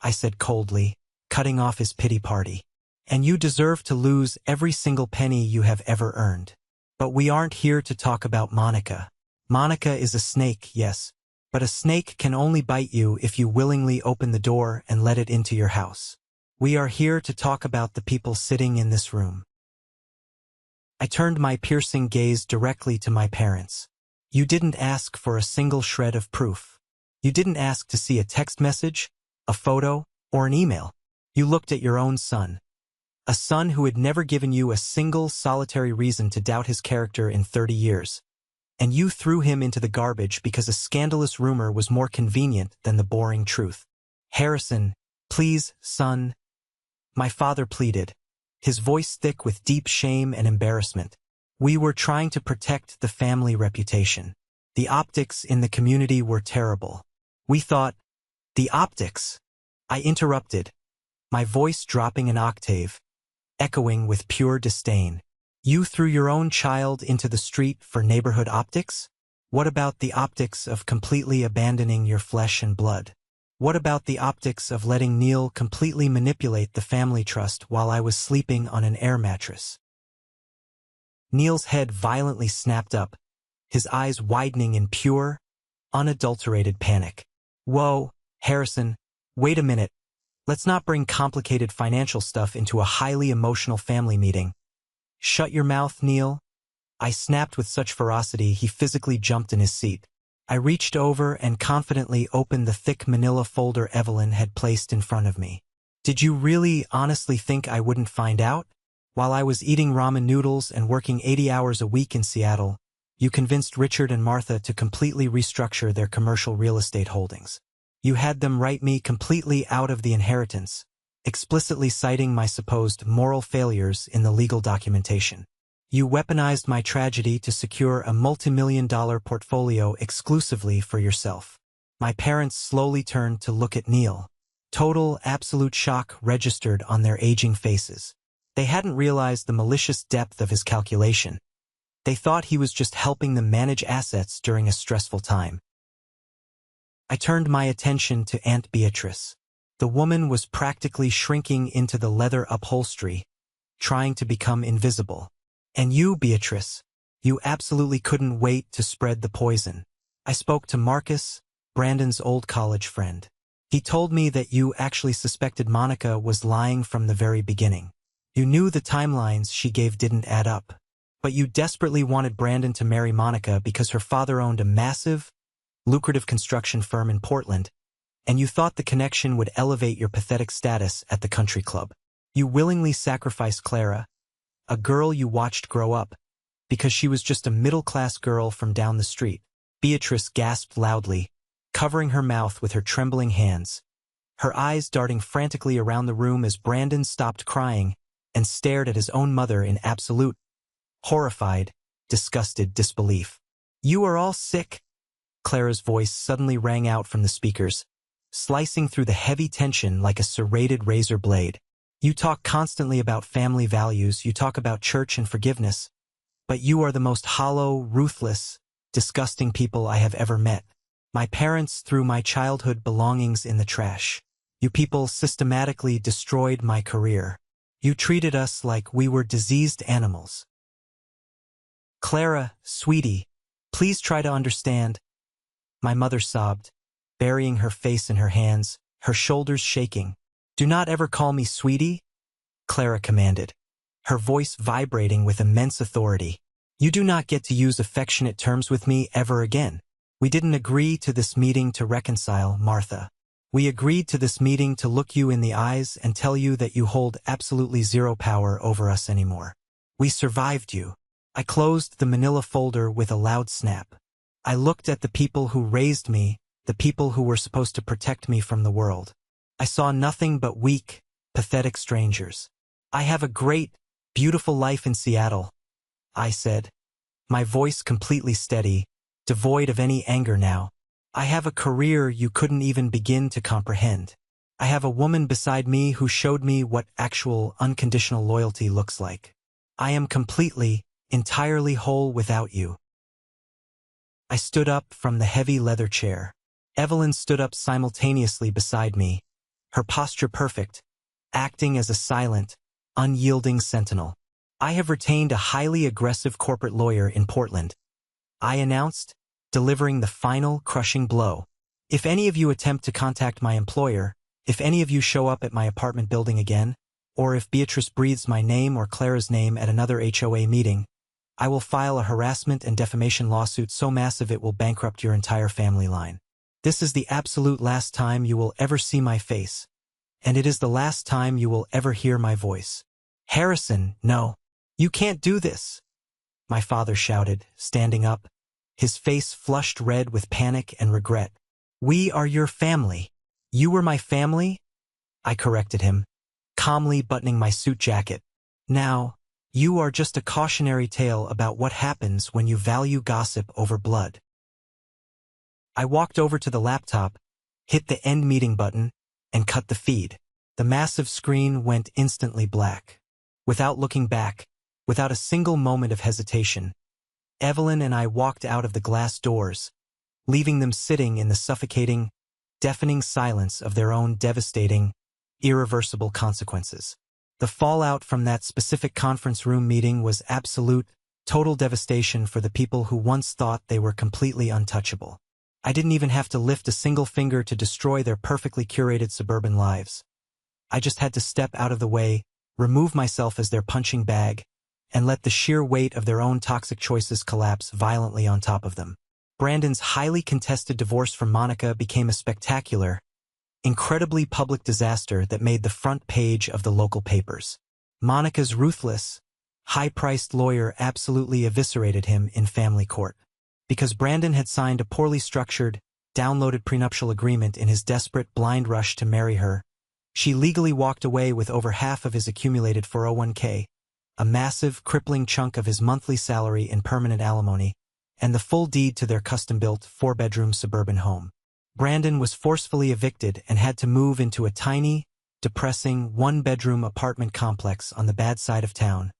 I said coldly, cutting off his pity party. And you deserve to lose every single penny you have ever earned. But we aren't here to talk about Monica. Monica is a snake, yes, but a snake can only bite you if you willingly open the door and let it into your house. We are here to talk about the people sitting in this room. I turned my piercing gaze directly to my parents. You didn't ask for a single shred of proof. You didn't ask to see a text message, a photo, or an email. You looked at your own son. A son who had never given you a single solitary reason to doubt his character in 30 years. And you threw him into the garbage because a scandalous rumor was more convenient than the boring truth. Harrison, please, son. My father pleaded, his voice thick with deep shame and embarrassment. We were trying to protect the family reputation. The optics in the community were terrible. We thought, the optics? I interrupted, my voice dropping an octave, echoing with pure disdain. You threw your own child into the street for neighborhood optics? What about the optics of completely abandoning your flesh and blood? What about the optics of letting Neil completely manipulate the family trust while I was sleeping on an air mattress? Neil's head violently snapped up, his eyes widening in pure, unadulterated panic. Whoa, Harrison, wait a minute. Let's not bring complicated financial stuff into a highly emotional family meeting. Shut your mouth, Neil. I snapped with such ferocity he physically jumped in his seat. I reached over and confidently opened the thick manila folder Evelyn had placed in front of me. Did you really honestly think I wouldn't find out? While I was eating ramen noodles and working 80 hours a week in Seattle, you convinced Richard and Martha to completely restructure their commercial real estate holdings. You had them write me completely out of the inheritance, explicitly citing my supposed moral failures in the legal documentation. You weaponized my tragedy to secure a multi-million-dollar portfolio exclusively for yourself. My parents slowly turned to look at Neil. Total, absolute shock registered on their aging faces. They hadn't realized the malicious depth of his calculation. They thought he was just helping them manage assets during a stressful time. I turned my attention to Aunt Beatrice. The woman was practically shrinking into the leather upholstery, trying to become invisible. And you, Beatrice, you absolutely couldn't wait to spread the poison. I spoke to Marcus, Brandon's old college friend. He told me that you actually suspected Monica was lying from the very beginning. You knew the timelines she gave didn't add up. But you desperately wanted Brandon to marry Monica because her father owned a massive, lucrative construction firm in Portland, and you thought the connection would elevate your pathetic status at the country club. You willingly sacrificed Clara, a girl you watched grow up, because she was just a middle-class girl from down the street. Beatrice gasped loudly, covering her mouth with her trembling hands, her eyes darting frantically around the room as Brandon stopped crying and stared at his own mother in absolute, Horrified, disgusted disbelief. "You are all sick," Clara's voice suddenly rang out from the speakers, slicing through the heavy tension like a serrated razor blade. "You talk constantly about family values, you talk about church and forgiveness, but you are the most hollow, ruthless, disgusting people I have ever met. My parents threw my childhood belongings in the trash. You people systematically destroyed my career. You treated us like we were diseased animals. Clara, sweetie, please try to understand." My mother sobbed, burying her face in her hands, her shoulders shaking. "Do not ever call me sweetie," Clara commanded, her voice vibrating with immense authority. "You do not get to use affectionate terms with me ever again. We didn't agree to this meeting to reconcile, Martha. We agreed to this meeting to look you in the eyes and tell you that you hold absolutely zero power over us anymore. We survived you." I closed the manila folder with a loud snap. I looked at the people who raised me, the people who were supposed to protect me from the world. I saw nothing but weak, pathetic strangers. "I have a great, beautiful life in Seattle," I said, my voice completely steady, devoid of any anger now. "I have a career you couldn't even begin to comprehend. I have a woman beside me who showed me what actual unconditional loyalty looks like. I am completely, entirely whole without you." I stood up from the heavy leather chair. Evelyn stood up simultaneously beside me, her posture perfect, acting as a silent, unyielding sentinel. "I have retained a highly aggressive corporate lawyer in Portland," I announced, delivering the final, crushing blow. "If any of you attempt to contact my employer, if any of you show up at my apartment building again, or if Beatrice breathes my name or Clara's name at another HOA meeting, I will file a harassment and defamation lawsuit so massive it will bankrupt your entire family line. This is the absolute last time you will ever see my face, and it is the last time you will ever hear my voice." "Harrison, no. You can't do this," my father shouted, standing up, his face flushed red with panic and regret. "We are your family." "You were my family?" I corrected him, calmly buttoning my suit jacket. "Now, you are just a cautionary tale about what happens when you value gossip over blood." I walked over to the laptop, hit the end meeting button, and cut the feed. The massive screen went instantly black. Without looking back, without a single moment of hesitation, Evelyn and I walked out of the glass doors, leaving them sitting in the suffocating, deafening silence of their own devastating, irreversible consequences. The fallout from that specific conference room meeting was absolute, total devastation for the people who once thought they were completely untouchable. I didn't even have to lift a single finger to destroy their perfectly curated suburban lives. I just had to step out of the way, remove myself as their punching bag, and let the sheer weight of their own toxic choices collapse violently on top of them. Brandon's highly contested divorce from Monica became a spectacular, incredibly public disaster that made the front page of the local papers. Monica's ruthless, high-priced lawyer absolutely eviscerated him in family court. Because Brandon had signed a poorly structured, downloaded prenuptial agreement in his desperate, blind rush to marry her, she legally walked away with over half of his accumulated 401k, a massive, crippling chunk of his monthly salary in permanent alimony, and the full deed to their custom-built, 4-bedroom suburban home. Brandon was forcefully evicted and had to move into a tiny, depressing, 1-bedroom apartment complex on the bad side of town,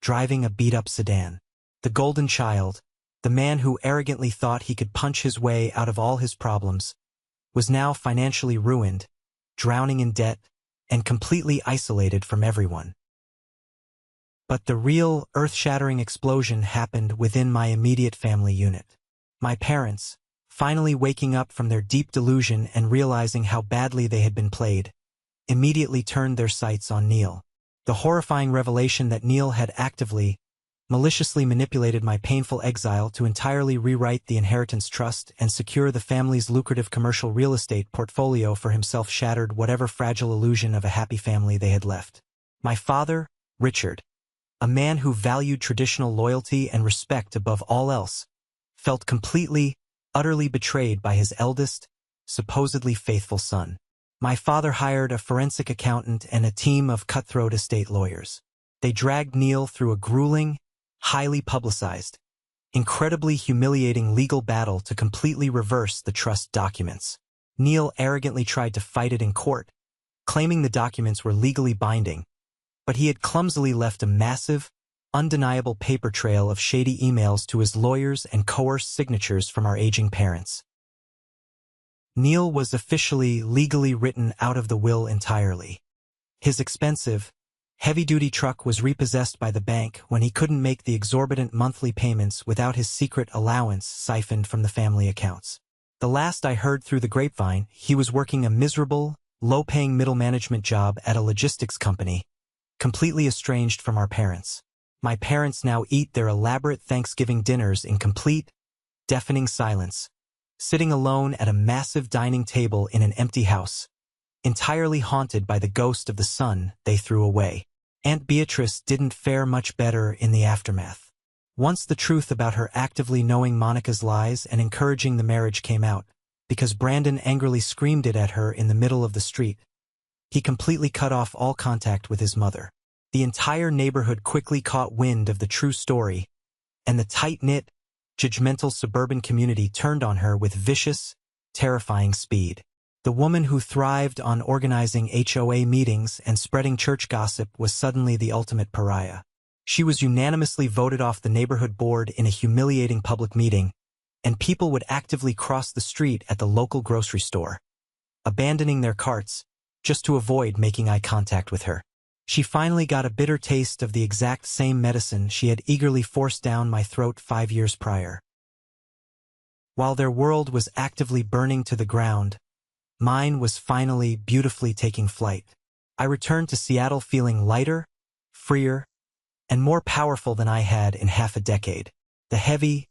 driving a beat-up sedan. The golden child, the man who arrogantly thought he could punch his way out of all his problems, was now financially ruined, drowning in debt, and completely isolated from everyone. But the real, earth-shattering explosion happened within my immediate family unit. My parents, finally waking up from their deep delusion and realizing how badly they had been played, immediately turned their sights on Neil. The horrifying revelation that Neil had actively, maliciously manipulated my painful exile to entirely rewrite the inheritance trust and secure the family's lucrative commercial real estate portfolio for himself shattered whatever fragile illusion of a happy family they had left. My father, Richard, a man who valued traditional loyalty and respect above all else, felt completely, utterly betrayed by his eldest, supposedly faithful son. My father hired a forensic accountant and a team of cutthroat estate lawyers. They dragged Neil through a grueling, highly publicized, incredibly humiliating legal battle to completely reverse the trust documents. Neil arrogantly tried to fight it in court, claiming the documents were legally binding, but he had clumsily left a massive, undeniable paper trail of shady emails to his lawyers and coerced signatures from our aging parents. Neil was officially legally written out of the will entirely. His expensive, heavy-duty truck was repossessed by the bank when he couldn't make the exorbitant monthly payments without his secret allowance siphoned from the family accounts. The last I heard through the grapevine, he was working a miserable, low-paying middle management job at a logistics company, completely estranged from our parents. My parents now eat their elaborate Thanksgiving dinners in complete, deafening silence, sitting alone at a massive dining table in an empty house, entirely haunted by the ghost of the son they threw away. Aunt Beatrice didn't fare much better in the aftermath. Once the truth about her actively knowing Monica's lies and encouraging the marriage came out, because Brandon angrily screamed it at her in the middle of the street, he completely cut off all contact with his mother. The entire neighborhood quickly caught wind of the true story, and the tight-knit, judgmental suburban community turned on her with vicious, terrifying speed. The woman who thrived on organizing HOA meetings and spreading church gossip was suddenly the ultimate pariah. She was unanimously voted off the neighborhood board in a humiliating public meeting, and people would actively cross the street at the local grocery store, abandoning their carts just to avoid making eye contact with her. She finally got a bitter taste of the exact same medicine she had eagerly forced down my throat 5 years prior. While their world was actively burning to the ground, mine was finally beautifully taking flight. I returned to Seattle feeling lighter, freer, and more powerful than I had in half a decade. The heavy,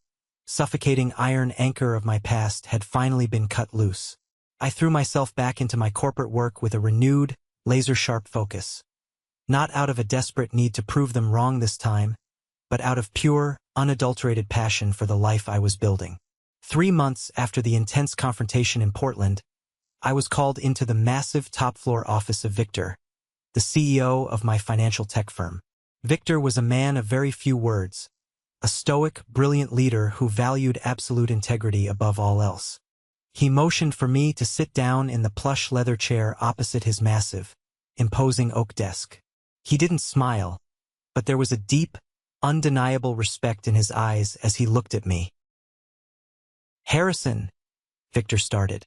suffocating iron anchor of my past had finally been cut loose. I threw myself back into my corporate work with a renewed, laser-sharp focus. Not out of a desperate need to prove them wrong this time, but out of pure, unadulterated passion for the life I was building. 3 months after the intense confrontation in Portland, I was called into the massive top-floor office of Victor, the CEO of my financial tech firm. Victor was a man of very few words, a stoic, brilliant leader who valued absolute integrity above all else. He motioned for me to sit down in the plush leather chair opposite his massive, imposing oak desk. He didn't smile, but there was a deep, undeniable respect in his eyes as he looked at me. "Harrison," Victor started,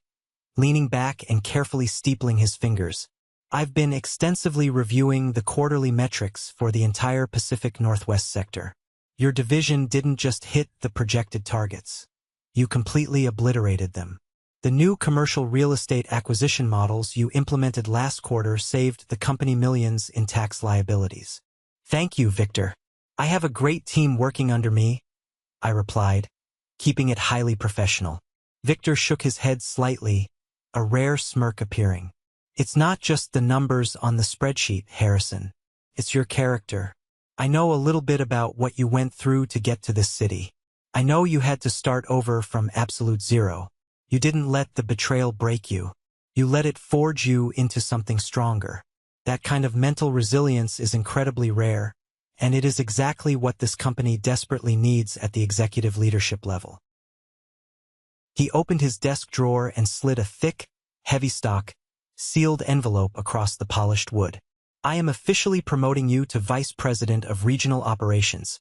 leaning back and carefully steepling his fingers. "I've been extensively reviewing the quarterly metrics for the entire Pacific Northwest sector. Your division didn't just hit the projected targets. You completely obliterated them. The new commercial real estate acquisition models you implemented last quarter saved the company millions in tax liabilities." "Thank you, Victor. I have a great team working under me," I replied, keeping it highly professional. Victor shook his head slightly, a rare smirk appearing. "It's not just the numbers on the spreadsheet, Harrison. It's your character. I know a little bit about what you went through to get to this city. I know you had to start over from absolute zero. You didn't let the betrayal break you. You let it forge you into something stronger. That kind of mental resilience is incredibly rare, and it is exactly what this company desperately needs at the executive leadership level." He opened his desk drawer and slid a thick, heavy-stock, sealed envelope across the polished wood. "I am officially promoting you to Vice President of Regional Operations,"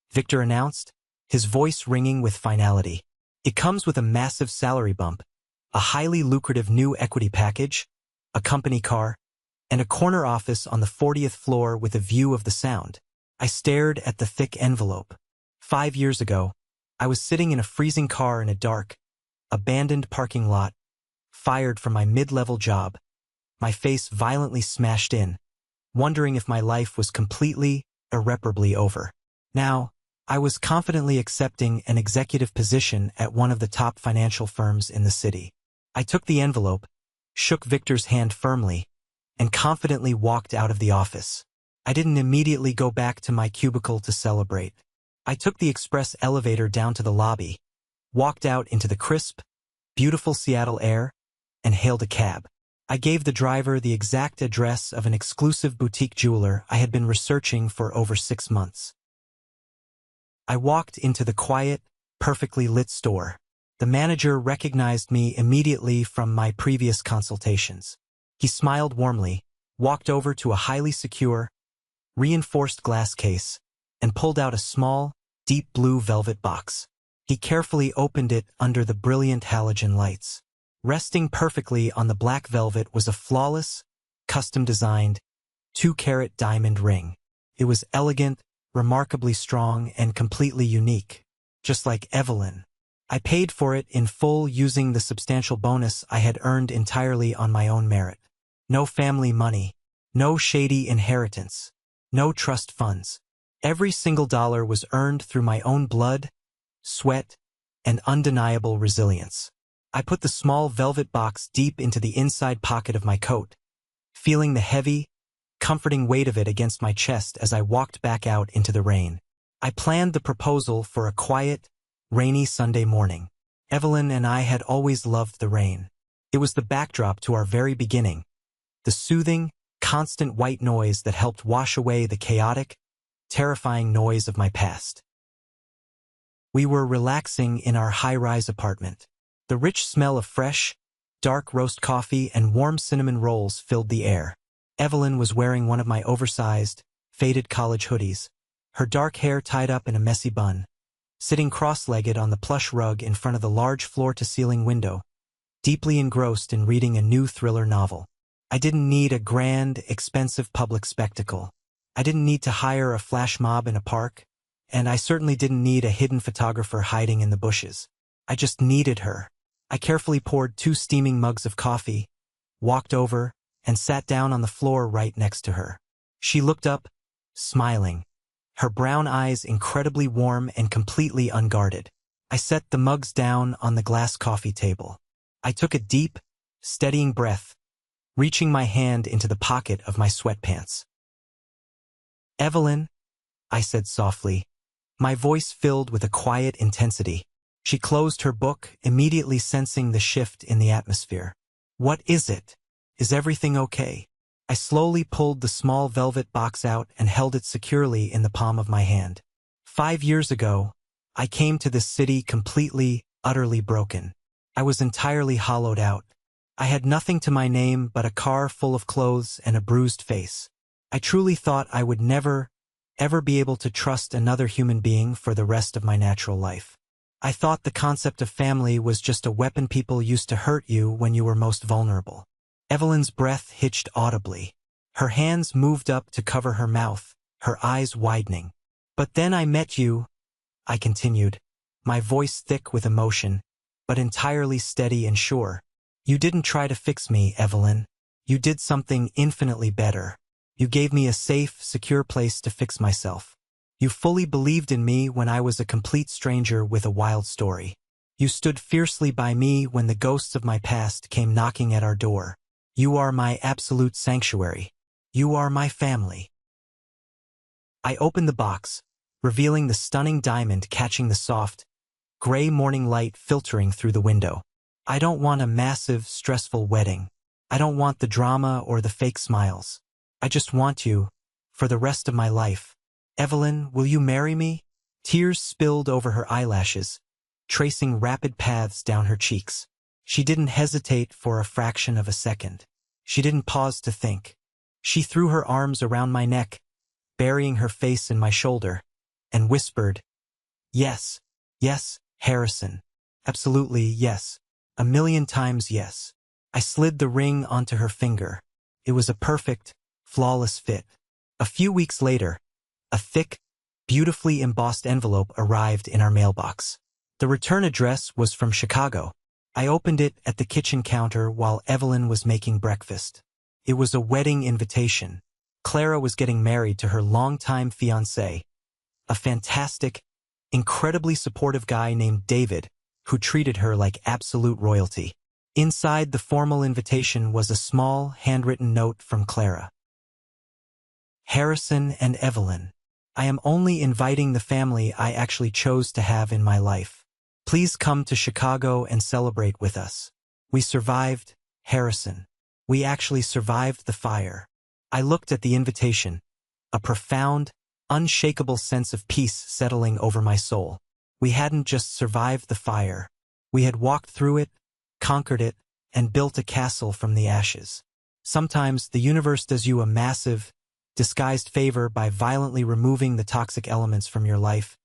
Victor announced, his voice ringing with finality. "It comes with a massive salary bump, a highly lucrative new equity package, a company car, and a corner office on the 40th floor with a view of the Sound." I stared at the thick envelope. 5 years ago, I was sitting in a freezing car in a dark, abandoned parking lot, fired from my mid-level job, my face violently smashed in, wondering if my life was completely, irreparably over. Now, I was confidently accepting an executive position at one of the top financial firms in the city. I took the envelope, shook Victor's hand firmly, and confidently walked out of the office. I didn't immediately go back to my cubicle to celebrate. I took the express elevator down to the lobby, walked out into the crisp, beautiful Seattle air, and hailed a cab. I gave the driver the exact address of an exclusive boutique jeweler I had been researching for over 6 months. I walked into the quiet, perfectly lit store. The manager recognized me immediately from my previous consultations. He smiled warmly, walked over to a highly secure, reinforced glass case, and pulled out a small, deep blue velvet box. He carefully opened it under the brilliant halogen lights. Resting perfectly on the black velvet was a flawless, custom-designed, 2-carat diamond ring. It was elegant, remarkably strong, and completely unique, just like Evelyn. I paid for it in full using the substantial bonus I had earned entirely on my own merit. No family money, no shady inheritance, no trust funds. Every single dollar was earned through my own blood, sweat, and undeniable resilience. I put the small velvet box deep into the inside pocket of my coat, feeling the heavy, comforting weight of it against my chest as I walked back out into the rain. I planned the proposal for a quiet, rainy Sunday morning. Evelyn and I had always loved the rain. It was the backdrop to our very beginning, the soothing, constant white noise that helped wash away the chaotic, terrifying noise of my past. We were relaxing in our high-rise apartment. The rich smell of fresh, dark roast coffee and warm cinnamon rolls filled the air. Evelyn was wearing one of my oversized, faded college hoodies, her dark hair tied up in a messy bun, sitting cross-legged on the plush rug in front of the large floor-to-ceiling window, deeply engrossed in reading a new thriller novel. I didn't need a grand, expensive public spectacle. I didn't need to hire a flash mob in a park, and I certainly didn't need a hidden photographer hiding in the bushes. I just needed her. I carefully poured 2 steaming mugs of coffee, walked over, and sat down on the floor right next to her. She looked up, smiling, her brown eyes incredibly warm and completely unguarded. I set the mugs down on the glass coffee table. I took a deep, steadying breath, reaching my hand into the pocket of my sweatpants. "Evelyn," I said softly, my voice filled with a quiet intensity. She closed her book, immediately sensing the shift in the atmosphere. "What is it? Is everything okay?" I slowly pulled the small velvet box out and held it securely in the palm of my hand. 5 years ago, I came to this city completely, utterly broken. I was entirely hollowed out. I had nothing to my name but a car full of clothes and a bruised face. I truly thought I would never, ever be able to trust another human being for the rest of my natural life. I thought the concept of family was just a weapon people used to hurt you when you were most vulnerable. Evelyn's breath hitched audibly. Her hands moved up to cover her mouth, her eyes widening. "But then I met you," I continued, my voice thick with emotion, but entirely steady and sure. "You didn't try to fix me, Evelyn. You did something infinitely better. You gave me a safe, secure place to fix myself. You fully believed in me when I was a complete stranger with a wild story. You stood fiercely by me when the ghosts of my past came knocking at our door. You are my absolute sanctuary. You are my family." I opened the box, revealing the stunning diamond catching the soft, gray morning light filtering through the window. I don't want a massive, stressful wedding. I don't want the drama or the fake smiles. I just want you, for the rest of my life. "Evelyn, will you marry me?" Tears spilled over her eyelashes, tracing rapid paths down her cheeks. She didn't hesitate for a fraction of a second. She didn't pause to think. She threw her arms around my neck, burying her face in my shoulder, and whispered, "Yes, yes, Harrison. Absolutely yes. 1,000,000 times yes." I slid the ring onto her finger. It was a perfect, flawless fit. A few weeks later, a thick, beautifully embossed envelope arrived in our mailbox. The return address was from Chicago. I opened it at the kitchen counter while Evelyn was making breakfast. It was a wedding invitation. Clara was getting married to her longtime fiancé, a fantastic, incredibly supportive guy named David, who treated her like absolute royalty. Inside the formal invitation was a small, handwritten note from Clara. "Harrison and Evelyn, I am only inviting the family I actually chose to have in my life. Please come to Chicago and celebrate with us. We survived, Harrison. We actually survived the fire." I looked at the invitation, a profound, unshakable sense of peace settling over my soul. We hadn't just survived the fire. We had walked through it, conquered it, and built a castle from the ashes. Sometimes the universe does you a massive, disguised favor by violently removing the toxic elements from your life,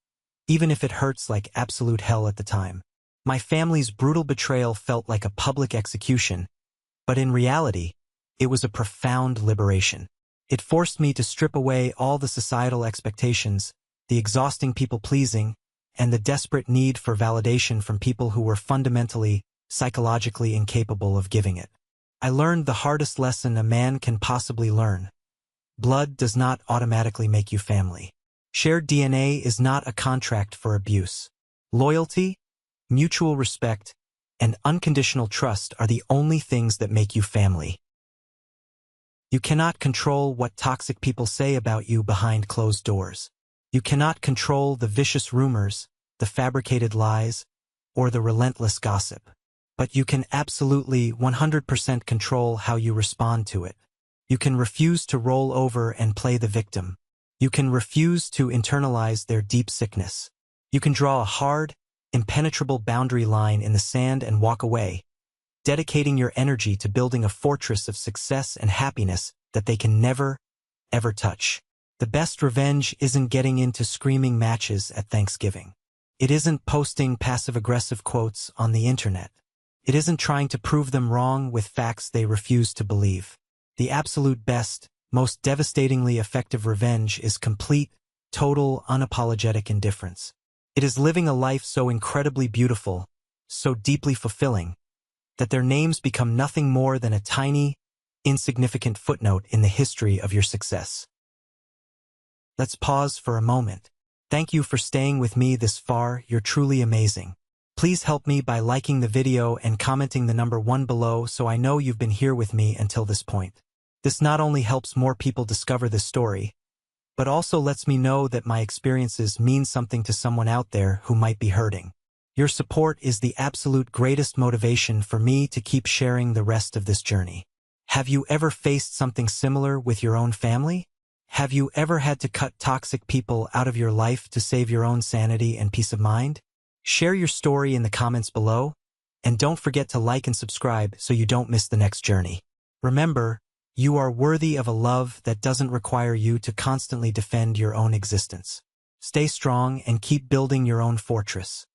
even if it hurts like absolute hell at the time. My family's brutal betrayal felt like a public execution, but in reality, it was a profound liberation. It forced me to strip away all the societal expectations, the exhausting people-pleasing, and the desperate need for validation from people who were fundamentally, psychologically incapable of giving it. I learned the hardest lesson a man can possibly learn. Blood does not automatically make you family. Shared DNA is not a contract for abuse. Loyalty, mutual respect, and unconditional trust are the only things that make you family. You cannot control what toxic people say about you behind closed doors. You cannot control the vicious rumors, the fabricated lies, or the relentless gossip. But you can absolutely 100% control how you respond to it. You can refuse to roll over and play the victim. You can refuse to internalize their deep sickness. You can draw a hard, impenetrable boundary line in the sand and walk away, dedicating your energy to building a fortress of success and happiness that they can never, ever touch. The best revenge isn't getting into screaming matches at Thanksgiving. It isn't posting passive-aggressive quotes on the internet. It isn't trying to prove them wrong with facts they refuse to believe. The absolute best, most devastatingly effective revenge is complete, total, unapologetic indifference. It is living a life so incredibly beautiful, so deeply fulfilling, that their names become nothing more than a tiny, insignificant footnote in the history of your success. Let's pause for a moment. Thank you for staying with me this far. You're truly amazing. Please help me by liking the video and commenting the number 1 below so I know you've been here with me until this point. This not only helps more people discover this story, but also lets me know that my experiences mean something to someone out there who might be hurting. Your support is the absolute greatest motivation for me to keep sharing the rest of this journey. Have you ever faced something similar with your own family? Have you ever had to cut toxic people out of your life to save your own sanity and peace of mind? Share your story in the comments below, and don't forget to like and subscribe so you don't miss the next journey. Remember, you are worthy of a love that doesn't require you to constantly defend your own existence. Stay strong and keep building your own fortress.